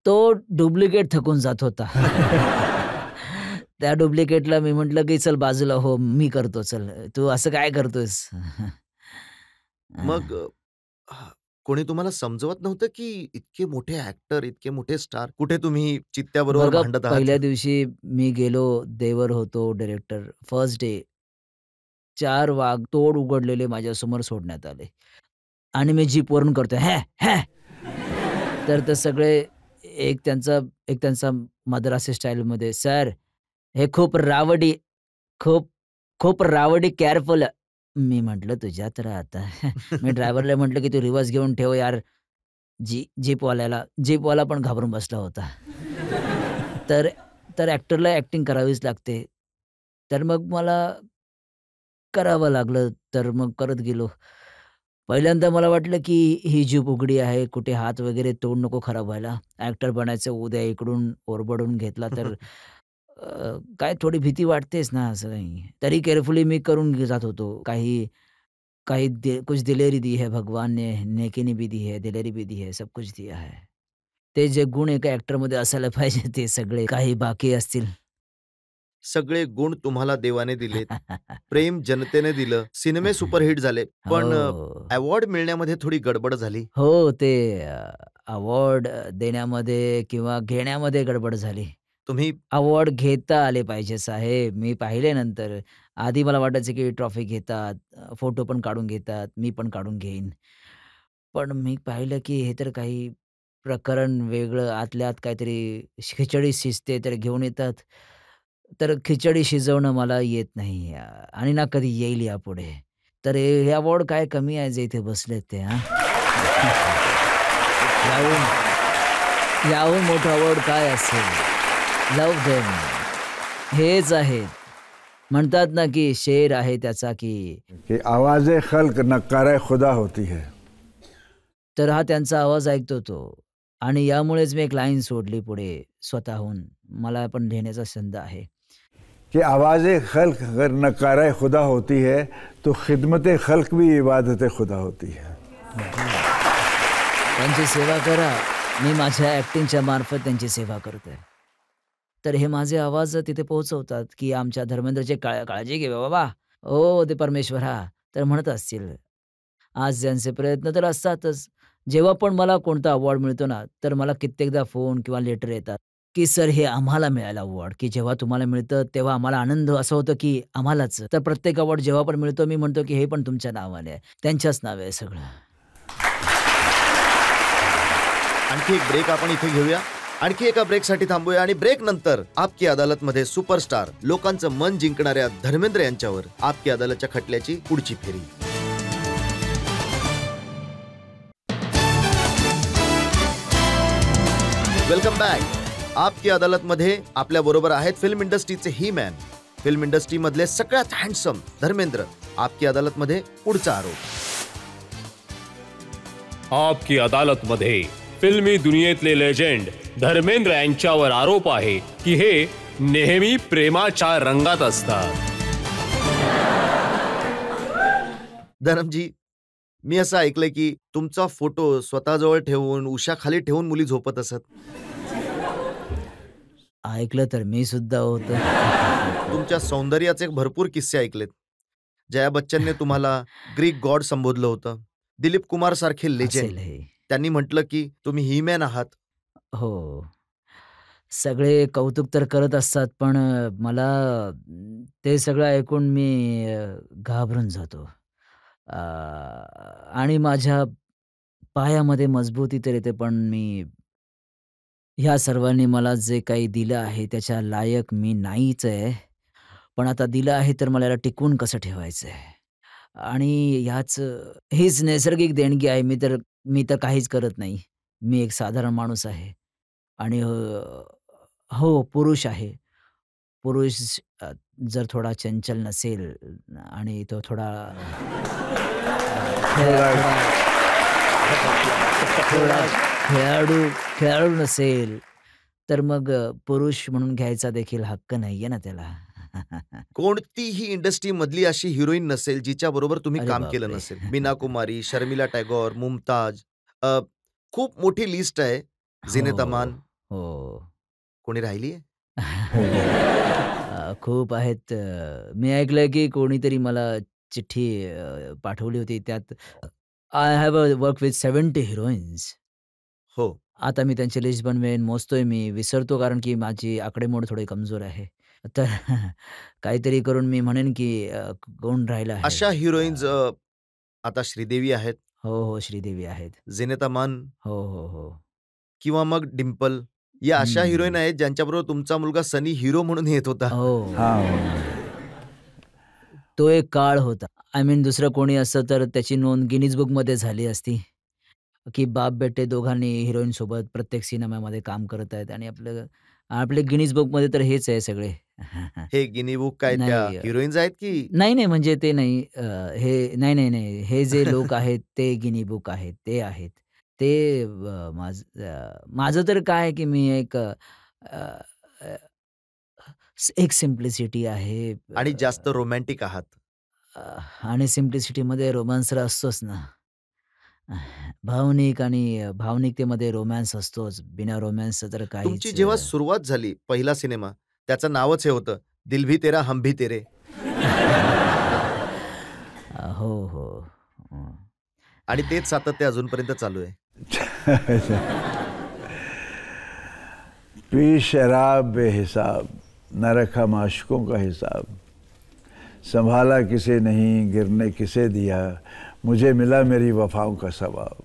तो डुप्लिकेट थकून जात होता. त्या डुप्लिकेटला मी म्हटलं, की "चल बाजूला हो, मी करतो चल. तू असं काय करतोयस?" मग कोणी तुम्हाला समजवत नव्हतं, की इतके मोठे ॲक्टर, इतके मोठे स्टार, कुठे तुम्ही चित्त्याबरोबर बघा, भांडत आहात? पहिल्या दिवशी मी गेलो, देवर होतो डायरेक्टर. फर्स्ट डे 4 वाघ तोड उघडलेले माझ्यासमोर सोडण्यात आले आणि मी जीपवरून करतोय, "हॅ, हॅ." तर ते सगळे एक त्यांचा मद्रासी स्टाईलमध्ये, "सर, हे खूप खूप रावडी, केअरफुल." मी म्हटलं, "तुझ्या तर आता." मी ड्रायव्हरला म्हटलं, की "तू रिव्हर्स घेऊन ठेव यार." जीपवाला पण घाबरून बसला होता. तर तर ॲक्टरला ॲक्टिंग करावीच लागते. तर मग मला करावं लागलं. तर मग करत गेलो. पहिल्यांदा मला वाटलं, की ही जीभ उघडी आहे, कुठे हात वगैरे तोंड नको खराब व्हायला. ॲक्टर बनायचं, उद्या इकडून ओरबडून घेतला तर काय थोडी भीती वाटतेच ना असं काही. तरी केअरफुली मी करून जात होतो. काही काही कुछ दिलेरी दी है भगवान ने, नेकी ने भी दी है, दिलेरी भी दी है, सब कुछ दिया है. ते जे गुण एका ॲक्टरमध्ये असायला पाहिजे ते सगळे काही बाकी असतील. सगळे गुण तुम्हाला देवाने दिलेत. प्रेम जनतेने दिलं. सिनेमे सुपरहिट झाले. पण हो. अवॉर्ड मिळण्यामध्ये थोडी गडबड झाली. हो, ते अवॉर्ड देण्यामध्ये किंवा घेण्यामध्ये गडबड झाली. तुम्ही अवॉर्ड घेता आले पाहिजे साहेब. मी पाहिले नंतर. आधी मला वाटायचं की ट्रॉफी घेतात, फोटो पण काढून घेतात, मी पण काढून घेईन. पण मी पाहिलं की हे तर काही प्रकरण वेगळं, आतल्या आत काहीतरी खिचडी शिजते तर घेऊन येतात. तर खिचडी शिजवणं मला येत नाही आणि ना कधी येईल यापुढे. तर हे अवॉर्ड काय कमी आहे जे इथे बसलेत ते हां. याहून याहून मोठं अवॉर्ड काय असेल? Love them. हेच आहेत. म्हणतात ना, की शेर आहे त्याचा, की कि आवाज़ खल्क नक्कार खुदा होती है. तर हा त्यांचा आवाज ऐकतो तो. आणि यामुळेच मी एक लाईन सोडली पुढे स्वतःहून. मला पण लिहिण्याचा छंद आहे. कि आवाज़ खल्क अगर नक्कार खुदा होती है तो खिदमत खल्क भी इबादत खुदा होती है. त्यांची सेवा करा. मी माझ्या ॲक्टिंगच्या मार्फत त्यांची सेवा करतोय. तर हे माझे आवाज तिथे पोहोचवतात, की आमच्या धर्मेंद्रची काळजी घे बाबा. "ओ ते परमेश्वरा." तर म्हणत असतील. आज ज्यांचे प्रयत्न तर असतातच. जेव्हा पण मला कोणता अवॉर्ड मिळतो ना, तर मला कित्येकदा फोन किंवा लेटर येतात. की सर हे आम्हाला मिळालं अवॉर्ड, की जेव्हा तुम्हाला मिळतं तेव्हा आम्हाला आनंद असा होतो की आम्हालाच. तर प्रत्येक अवॉर्ड जेव्हा पण मिळतो मी म्हणतो की हे पण तुमच्या नावाने आहे. त्यांच्याच नावे आहे सगळं. आणखी एक ब्रेक आपण इथे घेऊया. आणखी एका ब्रेकसाठी थांबूया आणि ब्रेक नंतर आपकी अदालतमध्ये सुपरस्टार लोकांचं मन जिंकणाऱ्या धर्मेंद्र यांच्यावर आपकी अदालतच्या खटल्याची पुढची फेरी. Welcome back. आपकी अदालतमध्ये आपल्या बरोबर आहेत film इंडस्ट्रीचे he man, film industry मधले सगळ्यात हँडसम धर्मेंद्र. आपकी अदालतमध्ये पुढचा आरोप. आपकी अदालतमध्ये फिल्मी दुनियेतले लेजेंड धर्मेंद्र यांच्यावर आरोप आहे की हे नेहमी प्रेमाच्या रंगात असतात. धरमजी, मी असं ऐकलंय की तुमचा फोटो स्वतःजवळ ठेवून उशाखाली ठेवून मुली झोपत असत. ऐकलं तर मी सुद्धा होतो. तुमच्या सौंदर्याचे भरपूर किस्से ऐकलेत. जया बच्चनने तुम्हाला ग्रीक गॉड संबोधलं होतं. दिलीप कुमार सारखे लेजेंड, असेल हे. त्यांनी म्हटलं की तुम्ही ही मॅन आहात. हो. सगळे कौतुक तर करत असतात, पण मला ते सगळं ऐकून मी घाबरून जातो. अ, आणि माझ्या पायामध्ये मजबुती तर येते, पण मी ह्या सर्वांनी मला जे काही दिलं आहे त्याच्या लायक मी नाहीच आहे. पण आता दिलं आहे तर मला याला टिकवून कसं ठेवायचं आहे? आणि हीच नैसर्गिक देणगी आहे. मी तर काहीच करत नाही. मी एक साधारण माणूस आहे आणि हो, पुरुष आहे. पुरुष जर थोडा चंचल नसेल आणि तो थोडा थोडा खेळाडू खेळाडू नसेल, तर मग पुरुष म्हणून घ्यायचा देखील हक्क नाहीये ना त्याला. कोणतीही इंडस्ट्री मधली अशी हिरोईन नसेल जिच्या बरोबर तुम्ही अरे काम केलं बापरे! नसेल. मीना कुमारी, शर्मिला टॅगोर, मुमताज, खूप मोठी लिस्ट आहे. झीनत हो, अमान, हो. कोणी राहिली आहे? खूप आहेत. मी ऐकलंय की कोणीतरी मला चिठ्ठी पाठवली होती. त्यात I have work with 70 heroines. हो. आता मी त्यांची लिस्ट बनवेन, मोजतोय मी, विसरतो कारण की माझी आकडेमोड थोडी कमजोर आहे. तर काहीतरी करून मी म्हणेन की कोण राहिलं आहे. अशा हिरोईन्स आता श्रीदेवी आहेत, हो, हो. श्रीदेवी आहेत. झीनत अमान हो, हो, हो. किंवा मग डिंपल, या अशा हिरोईन हं. आहेत ज्यांच्याबरोबर तुमचा मुलगा सनी हिरो म्हणून येत होता. हो. हाँ. तो एक काळ होता. आय मीन दुसरं कोणी असतं तर त्याची नोंद गिनीज बुकमध्ये झाली असती, की बाप-बेटे दोघांनी हिरोईनसोबत प्रत्येक सिनेमामध्ये काम करत आहेत आणि आपले गिनीज बुकमध्ये तर हेच आहे सगळे. हे गिनी बुक काय त्या नाही हिरोईन्स आहेत की नाही, नाही म्हणजे ते नाही. हे नाही, नाही, नाही. हे जे लोक आहेत ते गिनी बुक आहेत, ते आहेत. ते माझं तर काय आहे, की मी अ, एक सिम्प्लिसिटी आहे. आणि जास्त रोमॅन्टिक आहात. अ, आणि सिम्प्लिसिटीमध्ये रोमान्स तर असतोच ना. भावनिक आणि भावनिकतेमध्ये रोमॅन्स असतोच. बिना रोमॅन्सचं तर तुमची काहीच जेव्हा सुरुवात झाली पहिला सिनेमा, त्याचं नावच हे होतं, दिल भी तेरा हम भी तेरे. हो, हो. हं. आणि तेच सातत्य अजूनपर्यंत चालू आहे. पी शराब बेहिसाब, न रखा माशकों का हिसाब, संभाला किसे नहीं, गिरने किसे दिया, मुझे मिला मेरी वफाओं का सवाब.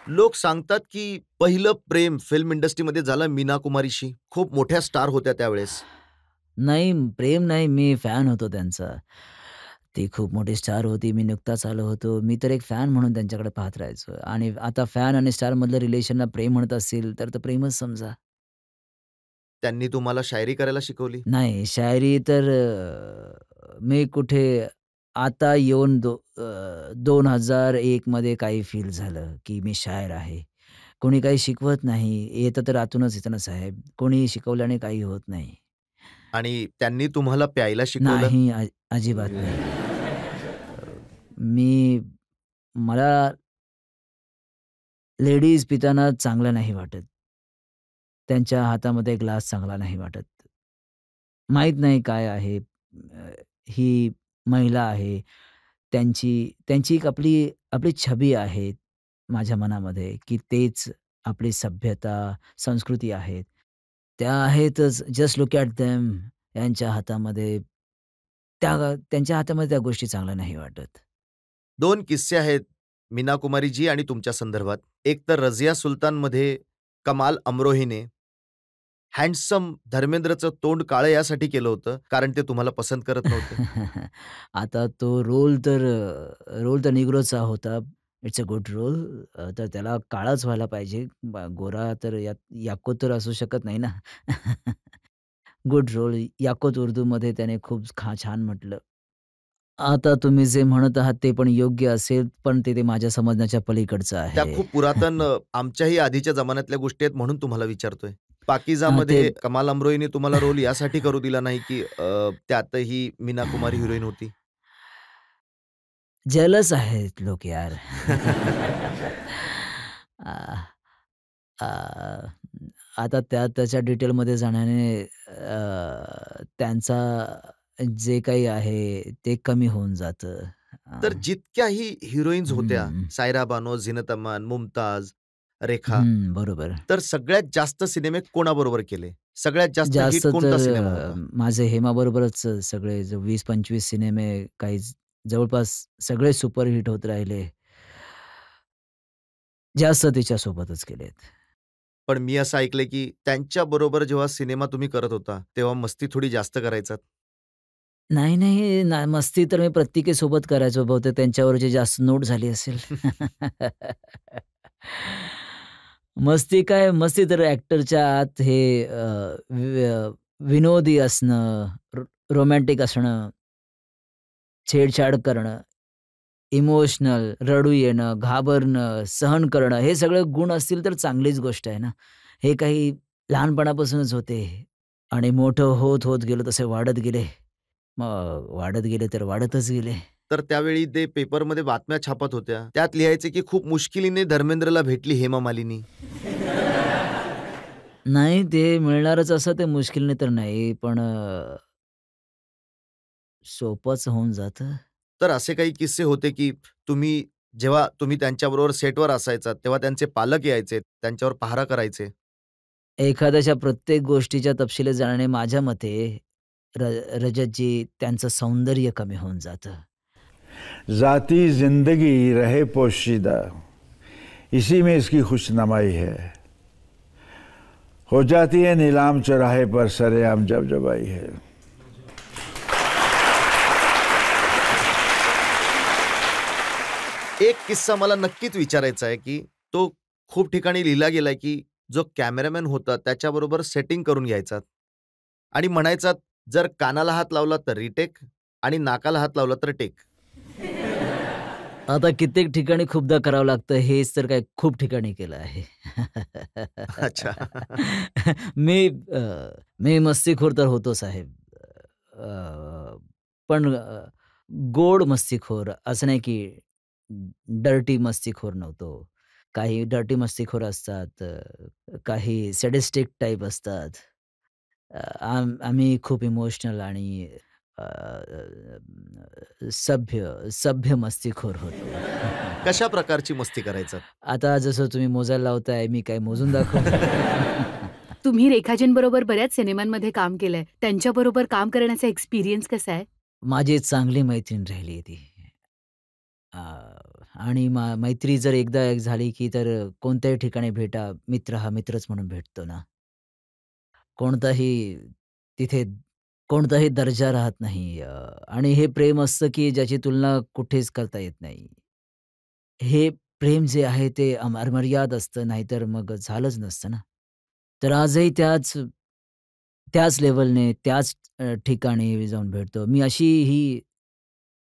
लोक सांगतात की पहिलं प्रेम फिल्म इंडस्ट्रीमध्ये झालं मीना कुमारीशी. खूप मोठ्या स्टार होत्या त्यावेळेस. नाही, प्रेम नाही, मी फॅन होतो त्यांचा. ती खूप मोठी स्टार होती. मी नुकताच आलो होतो. मी तर एक फॅन म्हणून त्यांच्याकडे पाहत राहायचो आणि आता फॅन आणि स्टारमधलं रिलेशनला प्रेम म्हणत असतील, तर प्रेमच समजा. त्यांनी तुम्हाला शायरी करायला शिकवली. नाही, शायरी तर मी कुठे आता येऊन 2001 मध्ये काही फील झालं, की मी शायर आहे. कोणी काही शिकवत नाही. येतं तर आतूनच येतं ना साहेब. कोणी शिकवल्याने काही होत नाही. आणि त्यांनी तुम्हाला प्यायला शिकवलं. नाही, अजिबात नाही. मी मला लेडीज पिताना चांगलं नाही वाटत. त्यांच्या हातामध्ये ग्लास चांगला नाही वाटत. माहीत नाही काय आहे. ही महिला आहे. त्यांची त्यांची एक आपली आपली छबी आहे माझ्या मनामध्ये, की तेच आपली सभ्यता, संस्कृती आहेत. त्या आहेतच. Just look at them. यांच्या हातामध्ये त्यांच्या हातामध्ये त्या गोष्टी चांगल्या नाही वाटत. 2 किस्से आहेत मीना कुमारीजी आणि तुमच्या संदर्भात. एक तर रझिया सुलतानमध्ये कमाल अमरोहीने हँडसम धर्मेंद्रचं तोंड काळं यासाठी केलं होतं, कारण ते तुम्हाला पसंत करत नव्हते. आता तो रोल तर निग्रोचा होता. It's a good role. तर त्याला काळाच व्हायला पाहिजे. गोरा तर याकूत तर असू शकत नाही ना. Good role. याकूत उर्दूमध्ये त्याने खूप छान म्हटलं. आता तुम्ही जे म्हणत आहात ते पण योग्य असेल, पण ते माझ्या समजण्याच्या पलीकडचं त्या आहे. खूप पुरातन आमच्याही आधीच्या जमान्यातल्या गोष्टी आहेत म्हणून तुम्हाला विचारतोय. ते पाकीजामध्ये कमाल अमरोहीने तुम्हाला रोल यासाठी करू दिला नाही, की त्यातही मीना कुमारी हिरोईन होती? जेलस आहेत लोक यार. आ, आ, आता त्याच्या डिटेलमध्ये जाण्याने त्यांचा जे काही आहे ते कमी होऊन जातं. तर जितक्याही हिरोईन्स होत्या, हं, सायरा बानो, झीनत अमान, मुमताज, रेखा, हं, बरोबर. तर सगळ्यात जास्त सिनेमे कोणाबरोबर केले? सगळ्यात जास्त हिट जास्त कोणता तर सिनेमा होता? माझे हेमाबरोबरच सगळे 20-25 सिनेमे काही जवळपास सगळे सुपरहिट होत राहिले. जास्त तिच्यासोबतच केलेत. पण मी असं ऐकलंय, की त्यांच्याबरोबर जेव्हा सिनेमा तुम्ही करत होता, तेव्हा मस्ती थोडी जास्त करायचात? नाही, नाही. मस्ती तर मी प्रत्येकीसोबत करायचो. बहुतेक त्यांच्यावरची जास्त नोट झाली असेल. मस्ती काय, मस्ती तर ॲक्टरच्या आत हे विनोदी असणं, रोमॅन्टिक असणं, छेडछाड करणं, इमोशनल, रडू येणं, घाबरणं, सहन करणं, हे सगळे गुण असतील तर चांगलीच गोष्ट आहे ना. हे काही लहानपणापासूनच होते आणि मोठं होत, होत गेलो तसे वाढत गेले. मग वाढत गेले तर वाढतच गेले. तर त्यावेळी ते पेपरमध्ये बातम्या छापत होत्या. त्यात लिहायचे, की खूप मुश्किलीने धर्मेंद्रला भेटली हेमा मालिनी. नाही ते मिळणारच असं ते मुश्किलने तर नाही, पण सोपंच होऊन जातं. तर असे काही किस्से होते, की जेव्हा तुम्ही त्यांच्याबरोबर सेटवर असायचात, तेव्हा त्यांचे पालक यायचे, त्यांच्यावर पहारा करायचे. एखाद्याच्या प्रत्येक गोष्टीच्या तपशिलात जाण्याने माझ्या मते र रजतजी त्यांचं सौंदर्य कमी होऊन जातं. ज़ाती ज़िंदगी रहे पोशीदा, इसी में इसकी खुशनुमाई है. हो जाती है नीलाम चौराहे पर सरेआम जब जब आई है. एक किस्सा मला नक्कीच विचारायचा आहे, की तो खूप ठिकाणी लिहिला गेलाय, की जो कॅमेरामॅन होता त्याच्याबरोबर सेटिंग करून घ्यायचा आणि म्हणायचा, जर कानाला हात लावला तर रिटेक आणि नाकाला हात लावला तर टेक. आता कित्येक ठिकाणी खूपदा करावं लागतं, हेच तर काय खूप ठिकाणी केलं आहे. अच्छा. मी मी मस्तीखोर तर होतो साहेब. अ, पण गोड मस्तीखोर असं नाही की डर्टी मस्तीखोर नव्हतो. काही डर्टी मस्तीखोर असतात, काही सॅडिस्टिक टाइप असतात. आम्ही खूप इमोशनल आणि अ, सभ्य मस्तीखोर होतो. कशा प्रकारची मस्ती करायचात? आता जसं तुम्ही मोजायला लावताय, मी काय मोजून दाखवू? तुम्ही रेखाजींबरोबर बऱ्याच सिनेमांमध्ये काम केलंय. त्यांच्याबरोबर काम करण्याचा एक्सपिरियन्स कसा आहे? माझी चांगली मैत्रीण राहिली आहे ती. अ, आणि मैत्री जर एकदा एक झाली, की तर कोणत्याही ठिकाणी भेटा, मित्र हा मित्रच म्हणून भेटतो ना. कोणताही तिथे कोणताही दर्जा राहत नाही. आणि हे प्रेम असतं, की ज्याची तुलना कुठेच करता येत नाही. हे प्रेम जे आहे ते अमर्याद असतं, नाहीतर मग झालंच नसतं ना. तर आजही त्याच लेव्हलने, त्याच ठिकाणी जाऊन भेटतो. मी अशी ही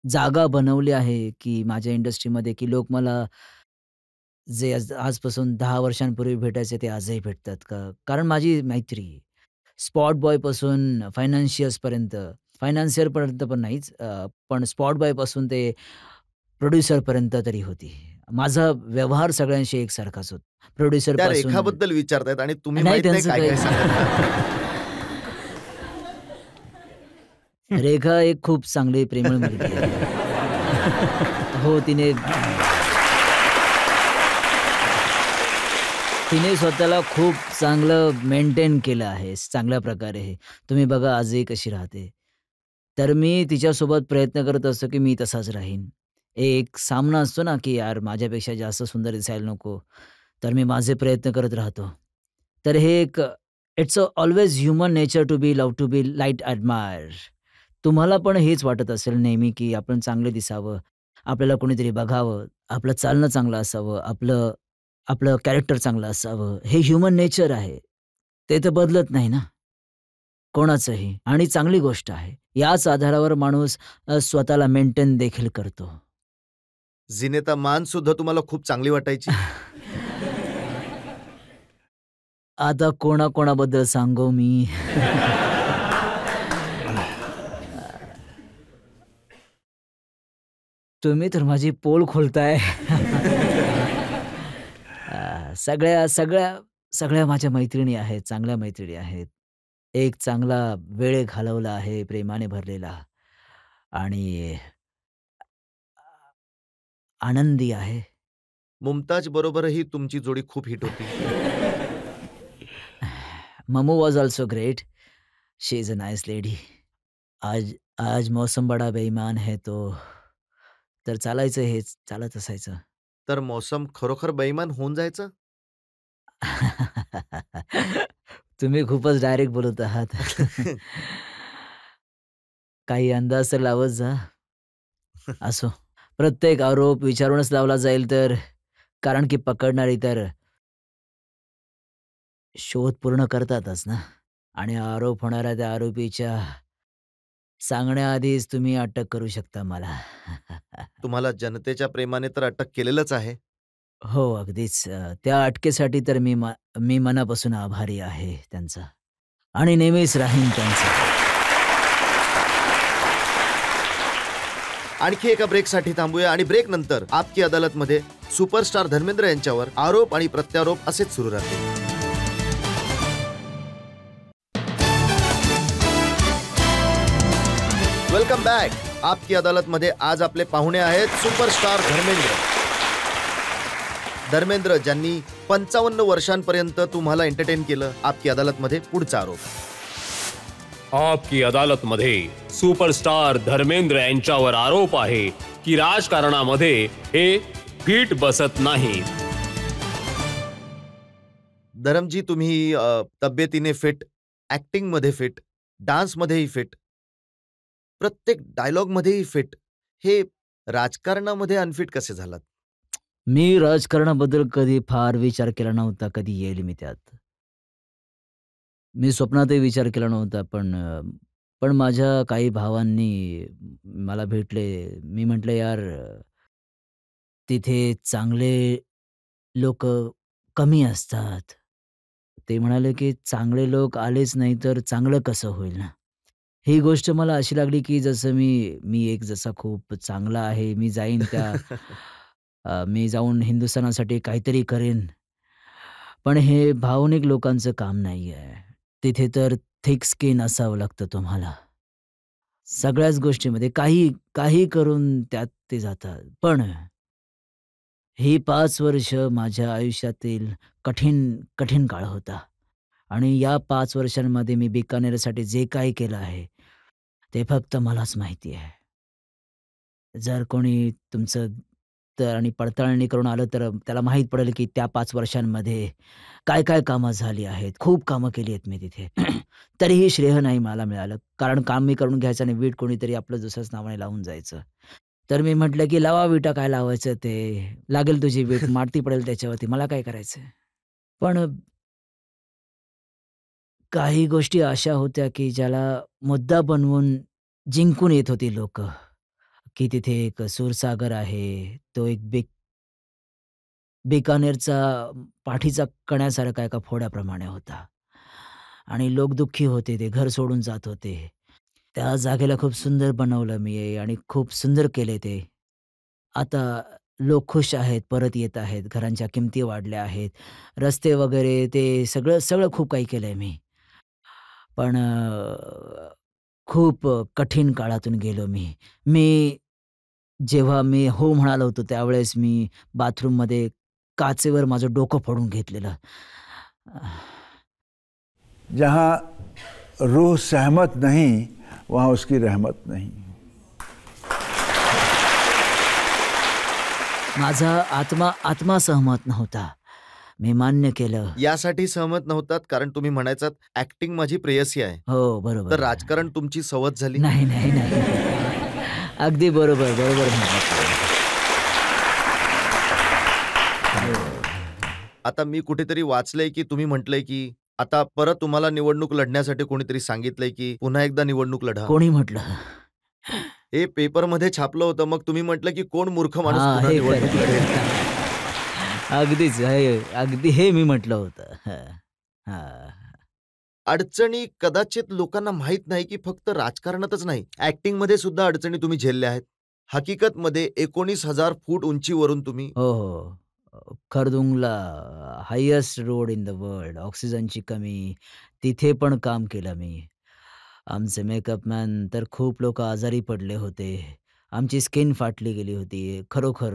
जागा बनवली आहे, की माझ्या इंडस्ट्रीमध्ये, की लोक मला जे आजपासून 10 वर्षांपूर्वी भेटायचे ते आजही भेटतात. कारण माझी मैत्री स्पॉट बॉयपासून फायनान्शियरपर्यंत पण नाहीच, पण स्पॉट बॉयपासून ते प्रोड्युसरपर्यंत तरी होती. माझा व्यवहार सगळ्यांशी एकसारखाच होता. त्या प्रोड्युसरपासून रेखाबद्दल विचारतायत आणि तुम्ही नाही माहित नाही त्यांचं काय काय सांगत आहात. काही रेखा एक खूप चांगली प्रेमळ मुलगी आहे. हो, तिने तिने स्वतःला खूप चांगलं मेंटेन केलं आहे, चांगल्या प्रकारे. तुम्ही बघा आजही कशी राहते. तर मी तिच्यासोबत प्रयत्न करत असतो, की मी तसाच राहीन. एक सामना असतो ना, की यार माझ्यापेक्षा जास्त सुंदर दिसायला नको. तर मी माझे प्रयत्न करत राहतो. तर हे एक it's always human nature to be love, to be liked admire. तुम्हाला पण हेच वाटत असेल नेहमी, की आपण चांगले दिसावं, आपल्याला कोणीतरी बघावं, आपलं चालणं चांगलं असावं, आपलं आपलं कॅरेक्टर चांगलं असावं. हे ह्युमन नेचर आहे. ते तर बदलत नाही ना कोणाचंही आणि चांगली गोष्ट आहे. याच आधारावर माणूस स्वतःला मेंटेन देखील करतो. जिनेता मान सुद्धा तुम्हाला खूप चांगली वाटायची. आता कोणाकोणाबद्दल सांगू मी? तुम्ही तर माझी पोल खोलताय. सगळ्या सगळ्या सगळ्या माझ्या मैत्रिणी आहेत, चांगल्या मैत्रिणी आहेत. एक चांगला वेळ घालवला आहे प्रेमाने भरलेला आणि आनंदी आहे. मुमताज बरोबरही तुमची जोडी खूप हिट होती. Mamu was also great. She is a nice lady. आज आज मौसम बडा बेईमान है तर चालायचं हेच, चालत असायचं. तर मौसम खरोखर बेईमान होऊन जायचं. तुम्ही खूपच डायरेक्ट बोलत आहात. काही अंदाज तर लावत जा. असो. प्रत्येक आरोप विचारूनच लावला जाईल तर कारण की पकडणारी तर शोध पूर्ण करतातच ना आणि आरोप होणाऱ्या त्या आरोपीच्या सांगण्याआधीच तुम्ही अटक करू शकता मला. तुम्हाला जनतेच्या प्रेमाने तर अटक केलेलंच आहे. हो, अगदीच. त्या अटकेसाठी तर मी मनापासून आभारी आहे त्यांचा आणि नेहमीच राहीन त्यांचा. आणखी एका ब्रेकसाठी थांबूया आणि ब्रेक नंतर आपकी अदालतमध्ये सुपरस्टार धर्मेंद्र यांच्यावर आरोप आणि प्रत्यारोप असेच सुरू राहतील. Welcome back. आपकी अदालतमध्ये आज आपले पाहुणे आहेत सुपरस्टार धर्मेंद्र ज्यांनी 55 वर्षांपर्यंत तुम्हाला एंटरटेन केलं. आपकी अदालतमध्ये पुढचा आरोप. आपकी अदालतमध्ये सुपरस्टार धर्मेंद्र यांच्यावर आरोप आहे की राजकारणामध्ये हे फिट बसत नाही. धरमजी, तुम्ही तब्येतीने फिट, ऍक्टिंगमध्ये फिट, डान्समध्येही फिट, प्रत्येक डायलॉगमध्येही फिट. हे राजकारणामध्ये अनफिट कसे झालात? मी राजकारणाबद्दल कधी फार विचार केला नव्हता, कधी येईल मी त्यात. मी स्वप्नातही विचार केला नव्हता, पण माझ्या काही भावांनी मला भेटले. मी म्हटलं, "यार, तिथे चांगले लोकं कमी असतात." ते म्हणाले, की "चांगले लोक आलेच नाही तर चांगलं कसं होईल ना?" ही गोष्ट मला अशी लागली, की जसं मी एक जसा खूप चांगला आहे, मी जाऊन हिंदुस्थानासाठी काहीतरी करेन. पण हे भावनिक लोकांचं काम नाहीये. तिथे तर थिक स्किन असावं लागतं तुम्हाला. सगळ्याच गोष्टीमध्ये काही काही करून त्यात ते जातात. पण ही 5 वर्ष माझ्या आयुष्यातील कठीण, कठीण काळ होता आणि या 5 वर्षांमध्ये मी बिकानेरसाठी जे काही केलं आहे, ते फक्त मलाच माहिती आहे. जर कोणी तुमचं तर आणि पडताळणी करून आलं तर त्याला माहीत पडेल, की त्या 5 वर्षांमध्ये काय-काय कामं झाली आहेत. खूप कामं केली आहेत मी तिथे. तरीही श्रेय नाही मला मिळालं. कारण काम मी करून घ्यायचं आणि वीट कोणीतरी आपलं दुसऱ्याच नावाने लावून जायचं. तर मी म्हटलं, की "लावा विटा, काय लावायचं ते. लागेल तुझी वीट, माती पडेल त्याच्यावरती. मला काय करायचंय?" पण काही गोष्टी अशा होत्या, की ज्याला मुद्दा बनवून जिंकून येत होती लोकं, की तिथे एक सूरसागर आहे. तो एक बिकानेरचा पाठीचा कण्यासारखा एका फोड्याप्रमाणे होता आणि लोक दुःखी होते. ते घर सोडून जात होते. त्या जागेला खूप सुंदर बनवलं मी आणि खूप सुंदर केले ते. आता लोक खुश आहेत, परत येत आहेत. घरांच्या किमती वाढल्या आहेत. रस्ते वगैरे ते सगळं सगळं खूप काही केलंय मी. पण खूप कठीण काळातून गेलो मी. मी जेव्हा मी हो म्हणालो होतो त्यावेळेस मी बाथरूममध्ये काचेवर माझं डोकं फोडून घेतलेलं. जहाँ रूह सहमत नहीं वहाँ उसकी रहमत नहीं. माझा आत्मा सहमत नव्हता. मी मान्य केलं. यासाठी सहमत नव्हतात कारण तुम्ही म्हणायचात ऍक्टिंग माझी प्रेयसी आहे. हो, बरोबर. तर राजकारण तुमची सवत झाली. नाही नाही नाही, अगदी बरोबर बरोबर म्हटलं. आता मी कुठेतरी वाचलंय की तुम्ही म्हटलंय की आता परत तुम्हाला निवडणूक लढण्यासाठी कोणीतरी सांगितलंय की पुन्हा एकदा निवडणूक लढा. कोणी म्हटलं? हे पेपरमध्ये छापलं होतं. मग तुम्ही म्हटलं की कोण मूर्ख माणूस हा, पुन्हा हे निवडणूक खरं. लढेल. अगदी हे मी म्हटलं होतं. हा. अडचणी कदाचित लोकांना माहित नाही की फक्त राजकारणातच नाही, ऍक्टिंग मध्ये सुद्धा अडचणी तुम्ही झेलल्या आहेत. हकीकत मध्ये 19,000 फूट उंचीवरून तुम्ही हो हो, Khardung La highest road in the world, ऑक्सिजनची कमी, तिथे पण काम केलं मी. आमचे मेकअपमॅन तर खूप लोक आजारी पडले होते. आमची स्किन फाटली गेली होती. खरोखर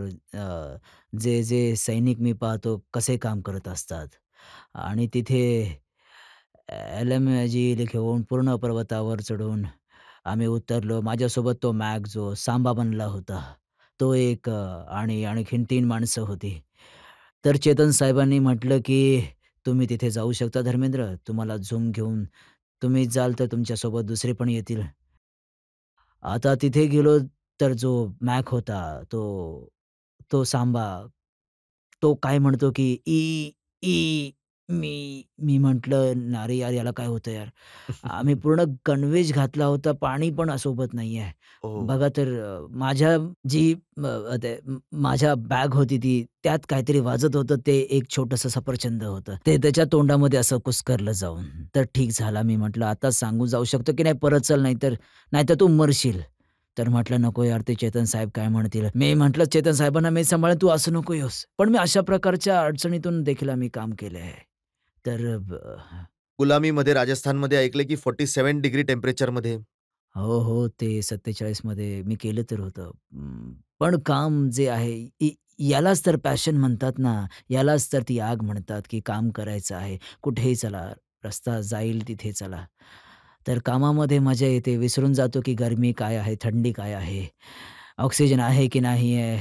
जे जे सैनिक मी पाहतो कसे काम करत असतात. आणि तिथे LMG घेऊन पूर्ण पर्वतावर चढून आम्ही उतरलो. माझ्यासोबत तो मॅक जो सांबा बनला होता, तो एक आणि आणखीन 3 माणसं होती. तर चेतन साहेबांनी म्हटलं, की "तुम्ही तिथे जाऊ शकता धर्मेंद्र. तुम्हाला झूम घेऊन तुम्ही जाल तर तुमच्यासोबत दुसरे पण येतील." आता तिथे गेलो तर जो मॅक होता, तो सांबा, तो काय म्हणतो, की "ई, ई." मी म्हटलं, "अरे यार, याला काय होतं यार?" आम्ही पूर्ण गणवेश घातला होता, पाणी पण सोबत नाहीये. हो. बघा तर माझ्या जी माझ्या बॅग होती ती त्यात काहीतरी वाजत होतं. ते एक छोटंसं सफरचंद होतं. ते त्याच्या तोंडामध्ये असं कुस्करलं जाऊन. तर ठीक झाला. मी म्हटलं, "आता सांगून जाऊ शकतो की नाही परत चल, नाहीतर तू मरशील." तर म्हटलं, "नको यार, ते चेतन साहेब काय म्हणतील?" मी म्हटलं, "चेतन साहेबांना मी सांभाळेन, तू असं नको येऊस." पण मी अशा प्रकारच्या अडचणीतून देखील आम्ही काम केलंय. तर गुलामीमध्ये राजस्थानमध्ये ऐकले की 47 डिग्री टेम्परेचरमध्ये. हो, हो. ते 47 मध्ये मी केलं तर होतं. पण काम जे आहे यालाच तर पॅशन म्हणतात ना, यालाच तर ती आग म्हणतात, की काम करायचं आहे. कुठेही चला, रस्ता जाईल तिथे चला. तर कामामध्ये मजा येते. विसरून जातो, की गरमी काय आहे, थंडी काय आहे, ऑक्सिजन आहे की नाही आहे.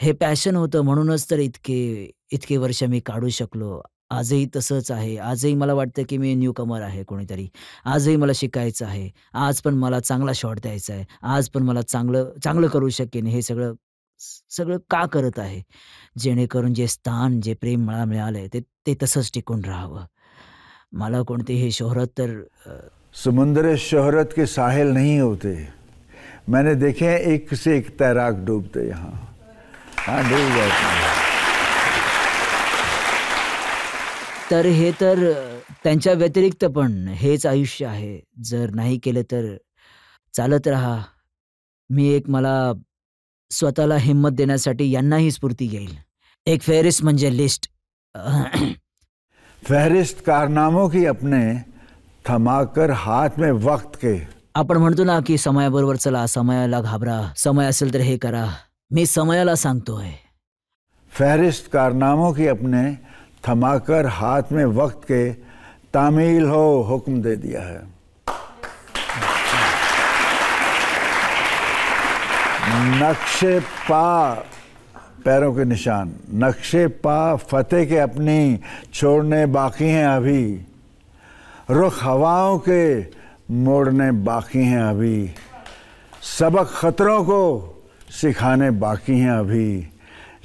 हे पॅशन होतं म्हणूनच तर इतके इतके वर्ष मी काढू शकलो. आजही तसंच आहे. आजही मला वाटतं, की मी न्यूकमर आहे कोणीतरी. आजही मला शिकायचं आहे. आज पण मला चांगला शॉट द्यायचा आहे. आज पण मला चांगलं चांगलं करू शकेन. हे सगळं सगळं का करत आहे? जेणेकरून जे स्थान, जे प्रेम मला मिळालंय ते ते तसंच टिकून राहावं. मला कोणतीही शोहरत तर समुंदर शोहरत के साहिल नहीं होते. मैंने देखे हैं एक से एक तैराक डूबते यहाँ. हाँ, डूब जाते हैं. तर हे तर त्यांच्या व्यतिरिक्त पण हेच आयुष्य आहे. जर नाही केलं तर चालत राहा. मी एक मला स्वतःला हिंमत देण्यासाठी यांनाही स्फूर्ती घेईल. एक फेहरिस्त म्हणजे लिस्ट. फहरिस्त कारनामों की अपने थमाकर हाथ में वक्त के. आपण म्हणतो ना, की समयाबरोबर चला, समयाला घाबरा, समय असेल तर हे करा. मी समयाला सांगतोय. फहरिस्त कारनामों की अपने थमाकर हाथ में वक्त के तामील हो हुक्म दे दिया है. नक्शे पा पैरों के निशान, नक्शे पा फतेह के अपनी छोड़ने बाकी हैं अभी. रुख हवाओं के मोड़ने बाकी हैं अभी. सबक खतरों को सिखाने बाकी हैं अभी.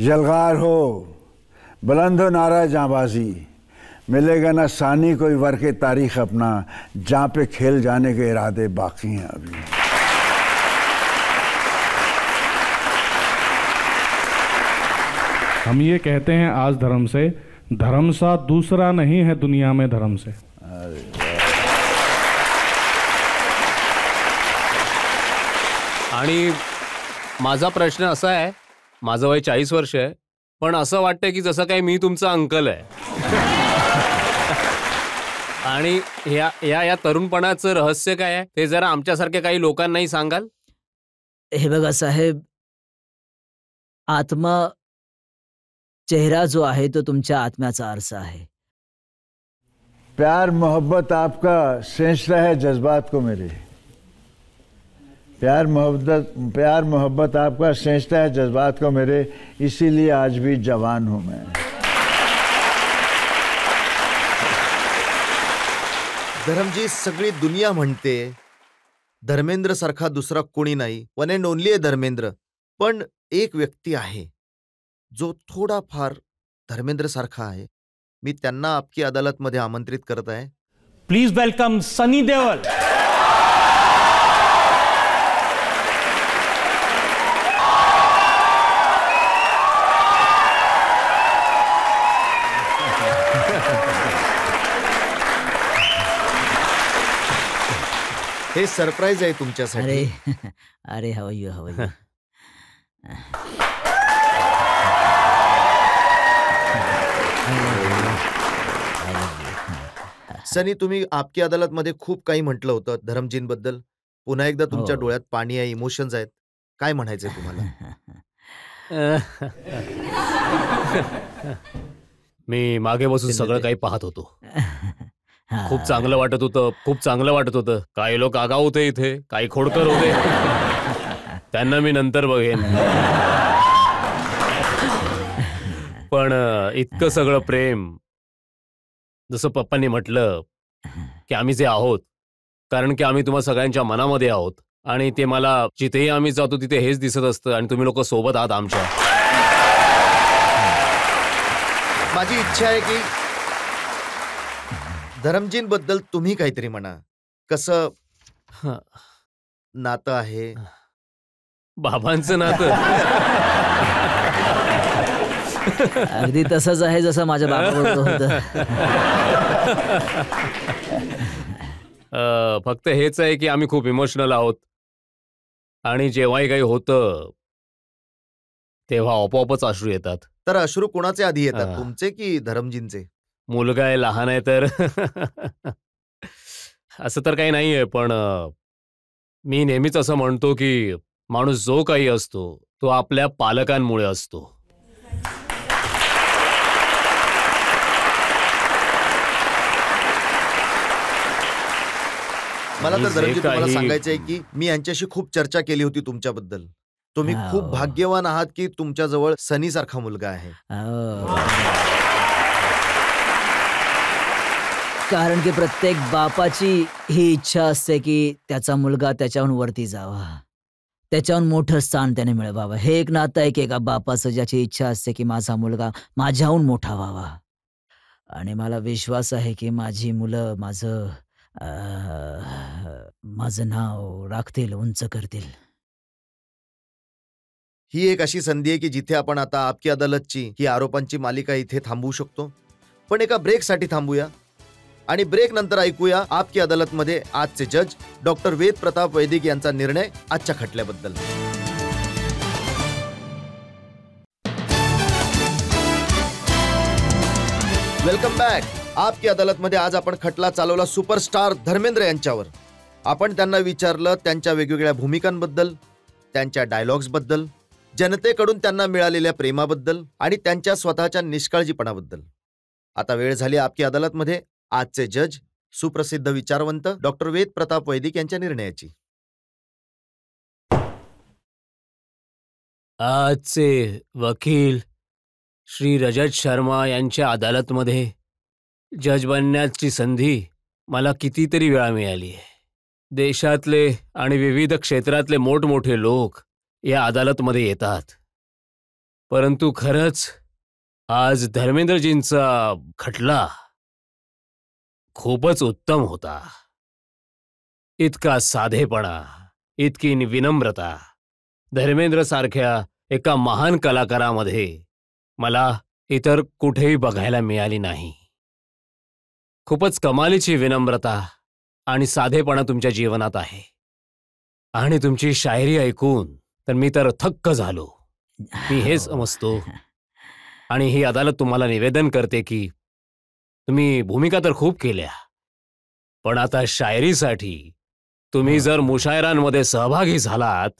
यलगार हो, बुलंद हो नारा जांबाजी. मिलेगा ना सानी कोई वर के तारीख अपना, जहाँ पे खेल जाने के इरादे बाकी हैं अभी. हम ये कहते हैं आज धर्म से, धर्म सा दूसरा नहीं है दुनिया में धर्म से. आणि माझा प्रश्न असा आहे, माझं वय 40 वर्ष आहे, पण असं वाटतं की जसं काही मी तुमचा अंकल आहे. आणि या तरुणपणाचं रहस्य काय आहे ते जरा आमच्यासारख्या काही लोकांनाही सांगाल? हे बघा साहेब, आत्मा चेहरा जो आहे तो तुमच्या आत्म्याचा आरसा आहे. प्यार मोहब्बत आपका सेंचता है जज्बात को मेरे. प्यार मोहब्बत आपका सेंचता है जज्बात को मेरे, इसीलिए आज भी जवान हूं मैं. धर्मजी, सगळी दुनिया म्हणते धर्मेंद्र सारखा दुसरा कोणी नाही, वन अँड ओनली आहे धर्मेंद्र. पण एक व्यक्ती आहे जो थोडाफार धर्मेंद्र सारखा आहे. मी त्यांना आपकी अदालत मध्ये आमंत्रित करत आहे. Please welcome Sunny Deol. हे सरप्राईज आहे तुमच्यासाठी. अरे अरे हवयू हवयू. सनी, तुम्ही आपकी अदालत मध्ये खूप काही म्हटलं होतं धरमजींबद्दल. पुन्हा एकदा तुमच्या हो. डोळ्यात पाणी आहे, इमोशन्स आहेत. काय म्हणायचंय तुम्हाला? मी मागे बसून सगळं काही पाहत होतो. हा. खूप चांगलं वाटत होतं, खूप चांगलं वाटत होतं. काही लोक आगाऊ होते इथे, काही खोडकर होते. त्यांना मी नंतर बघेन. पण इतकं सगळं प्रेम, जसं पप्पांनी म्हटलं की आम्ही जे आहोत, कारण की आम्ही तुम्हा सगळ्यांच्या मनामध्ये आहोत. आणि ते मला जिथेही आम्ही जातो तिथे हेच दिसत असतं. आणि तुम्ही लोक सोबत आहात आमच्या. माझी इच्छा आहे की धरमजींबद्दल तुम्ही काहीतरी म्हणा. कसं नातं आहे? बाबांचं नातं अगदी तसंच आहे जसं माझ्या बाबाबरोबर होतं. फक्त हेच आहे की आम्ही खूप इमोशनल आहोत. आणि जेव्हाही काही होतं तेव्हा आपोआपच अश्रू येतात. तर अश्रू कोणाचे आधी येतात, हा. तुमचे की धरमजींचे? मुलगा आहे, लहान आहे तर असं तर काही नाहीये. पण मी नेहमीच असं म्हणतो की माणूस जो काही असतो तो आपल्या पालकांमुळे असतो. मला तर आणि जे धरमजी तुम्हाला काही- सांगायचंय की मी यांच्याशी खूप चर्चा केली होती तुमच्याबद्दल. तुम्ही हो. खूप भाग्यवान आहात की तुमच्याजवळ सनी सारखा मुलगा आहे. हो. कारण की प्रत्येक बापाची ही इच्छा असते की त्याचा मुलगा त्याच्याहून वरती जावा, त्याच्याहून मोठं स्थान त्याने मिळवावं. हे एक नातं आहे की एका बापाचं ज्याची इच्छा असते की माझा मुलगा माझ्याहून मोठा व्हावा. आणि मला विश्वास आहे की माझी मुलं माझं नाव राखतील, उंच करतील. ही एक अशी संधी आहे की जिथे आपण आता आपकी अदालतची ही आरोपांची मालिका इथे थांबवू शकतो. पण एका ब्रेकसाठी थांबूया आणि ब्रेक नंतर ऐकूया आपकी अदालतमध्ये आजचे जज डॉक्टर वेद प्रताप वैदिक यांचा निर्णय आजच्या खटल्याबद्दल. Welcome back. आपकी अदालतमध्ये आज आपण खटला चालवला सुपरस्टार धर्मेंद्र यांच्यावर. आपण त्यांना विचारलं त्यांच्या वेगवेगळ्या भूमिकांबद्दल, त्यांच्या डायलॉग्सबद्दल, जनतेकडून त्यांना मिळालेल्या प्रेमाबद्दल आणि त्यांच्या स्वतःच्या निष्काळजीपणाबद्दल. आता वेळ झाली आपकी अदालतमध्ये आजचे जज सुप्रसिद्ध विचारवंत डॉक्टर वेद प्रताप वैदिक यांच्या निर्णयाची. आजचे वकील श्री रजत शर्मा यांच्या अदालतमध्ये जज बनण्याची संधी मला कितीतरी वेळा मिळाली आहे. देशातले आणि विविध क्षेत्रातले मोठमोठे लोक या अदालतमध्ये येतात. परंतु खरंच आज धर्मेंद्रजींचा खटला खूपच उत्तम होता. इतका साधेपणा, इतकी विनम्रता धर्मेंद्र सारख्या एका महान कलाकारामध्ये मला इतर कुठेही बघायला मिळाली नाही. खूपच कमालीची विनम्रता आणि साधेपणा तुमच्या जीवनात आहे. आणि तुमची शायरी ऐकून तर मी तर थक्क झालो. मी हे समजतो आणि ही अदालत तुम्हाला निवेदन करते की तुम्ही भूमिका तर खूप केल्या, पण आता शायरीसाठी तुम्ही जर मुशायरांमध्ये सहभागी झालात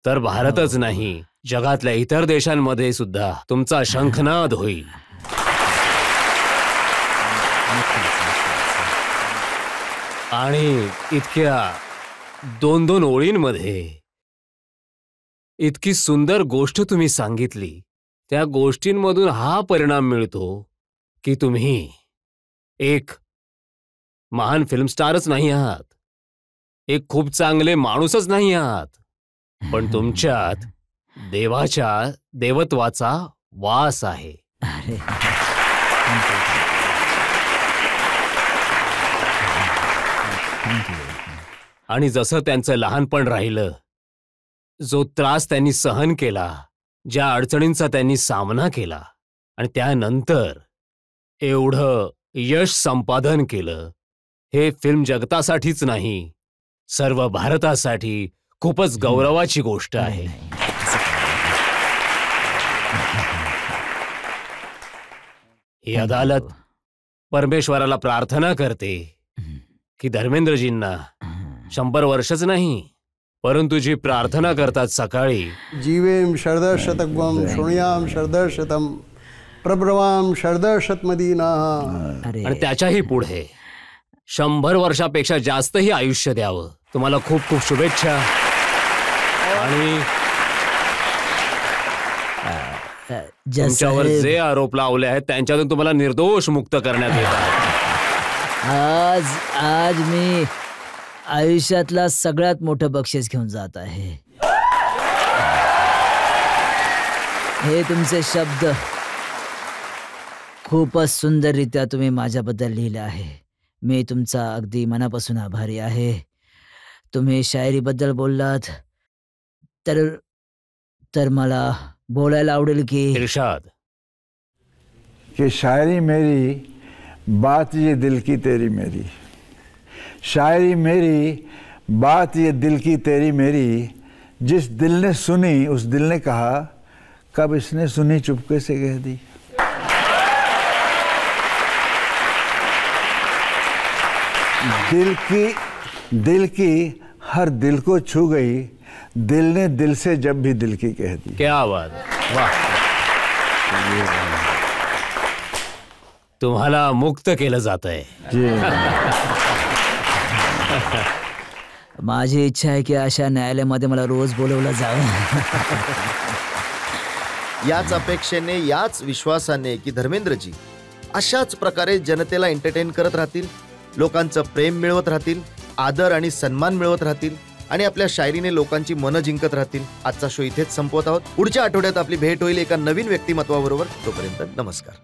तर भारतच नाही, जगातल्या इतर देशांमध्ये सुद्धा तुमचा शंखनाद होईल. आणि इतक्या 2-2 ओळींमध्ये इतकी सुंदर गोष्ट तुम्ही सांगितली. त्या गोष्टींमधून हा परिणाम मिळतो की तुम्ही एक महान फिल्म स्टारच नाही आहात, एक खूप चांगले माणूसच नाही आहात, पण तुमच्यात देवत्वाचा वास आहे. अरे आणि जसं त्यांचं लहानपण राहिलं, जो त्रास त्यांनी सहन केला, ज्या अडचणींचा त्यांनी सामना केला आणि त्यानंतर एवढं यश संपादन केलं, हे फिल्म जगतासाठीच नाही, सर्व भारतासाठी खूपच गौरवाची गोष्ट आहे. ही अदालत परमेश्वराला प्रार्थना करते की धर्मेंद्रजींना 100 वर्षच नाही, परंतु जी प्रार्थना करतात सकाळी, जीवेम शरदशतकं शृणुयाम शरदशतम प्रब्रवाम शरदशतमदीना, आणि त्याच्याही पुढे 100 वर्षापेक्षा जास्तही आयुष्य द्यावं. तुम्हाला खूप खूप शुभेच्छा. आणि तुमच्यावर जे आरोप लावले आहेत त्यांच्यातून तुम्हाला निर्दोष मुक्त करण्यात येतात. आज मी आयुष्यातला सगळ्यात मोठं बक्षीस घेऊन जात आहे. हे तुमचे शब्द खूपच सुंदररित्या तुम्ही माझ्याबद्दल लिहिले आहे. मी तुमचा अगदी मनापासून आभारी आहे. तुम्ही शायरीबद्दल बोललात तर मला बोलायला आवडेल की इरशाद, कि शायरी मेरी, बात ये दिल की तेरी मेरी, शायरी मेरी, बात ये दिल की तेरी मेरी, जिस दिल ने सुनी उस दिल ने कहा, कब इसने सुनी चुपके से कह दी. दिल की हर दिल को छू गई, दिल ने दिल से जब भी दिल की कह दी. क्या बात, वाह. तुम्हाला मुक्त केलं जातंय. माझी इच्छा आहे की अशा न्यायालयामध्ये मला रोज बोलवलं जावं. याच अपेक्षेने, याच विश्वासाने की धर्मेंद्रजी अशाच प्रकारे जनतेला एंटरटेन करत राहतील, लोकांचं प्रेम मिळवत राहतील, आदर आणि सन्मान मिळवत राहतील आणि आपल्या शायरीने लोकांची मनं जिंकत राहतील. आजचा शो इथेच संपवत आहोत. पुढच्या आठवड्यात आपली भेट होईल एका नवीन व्यक्तिमत्वाबरोबर. तोपर्यंत नमस्कार.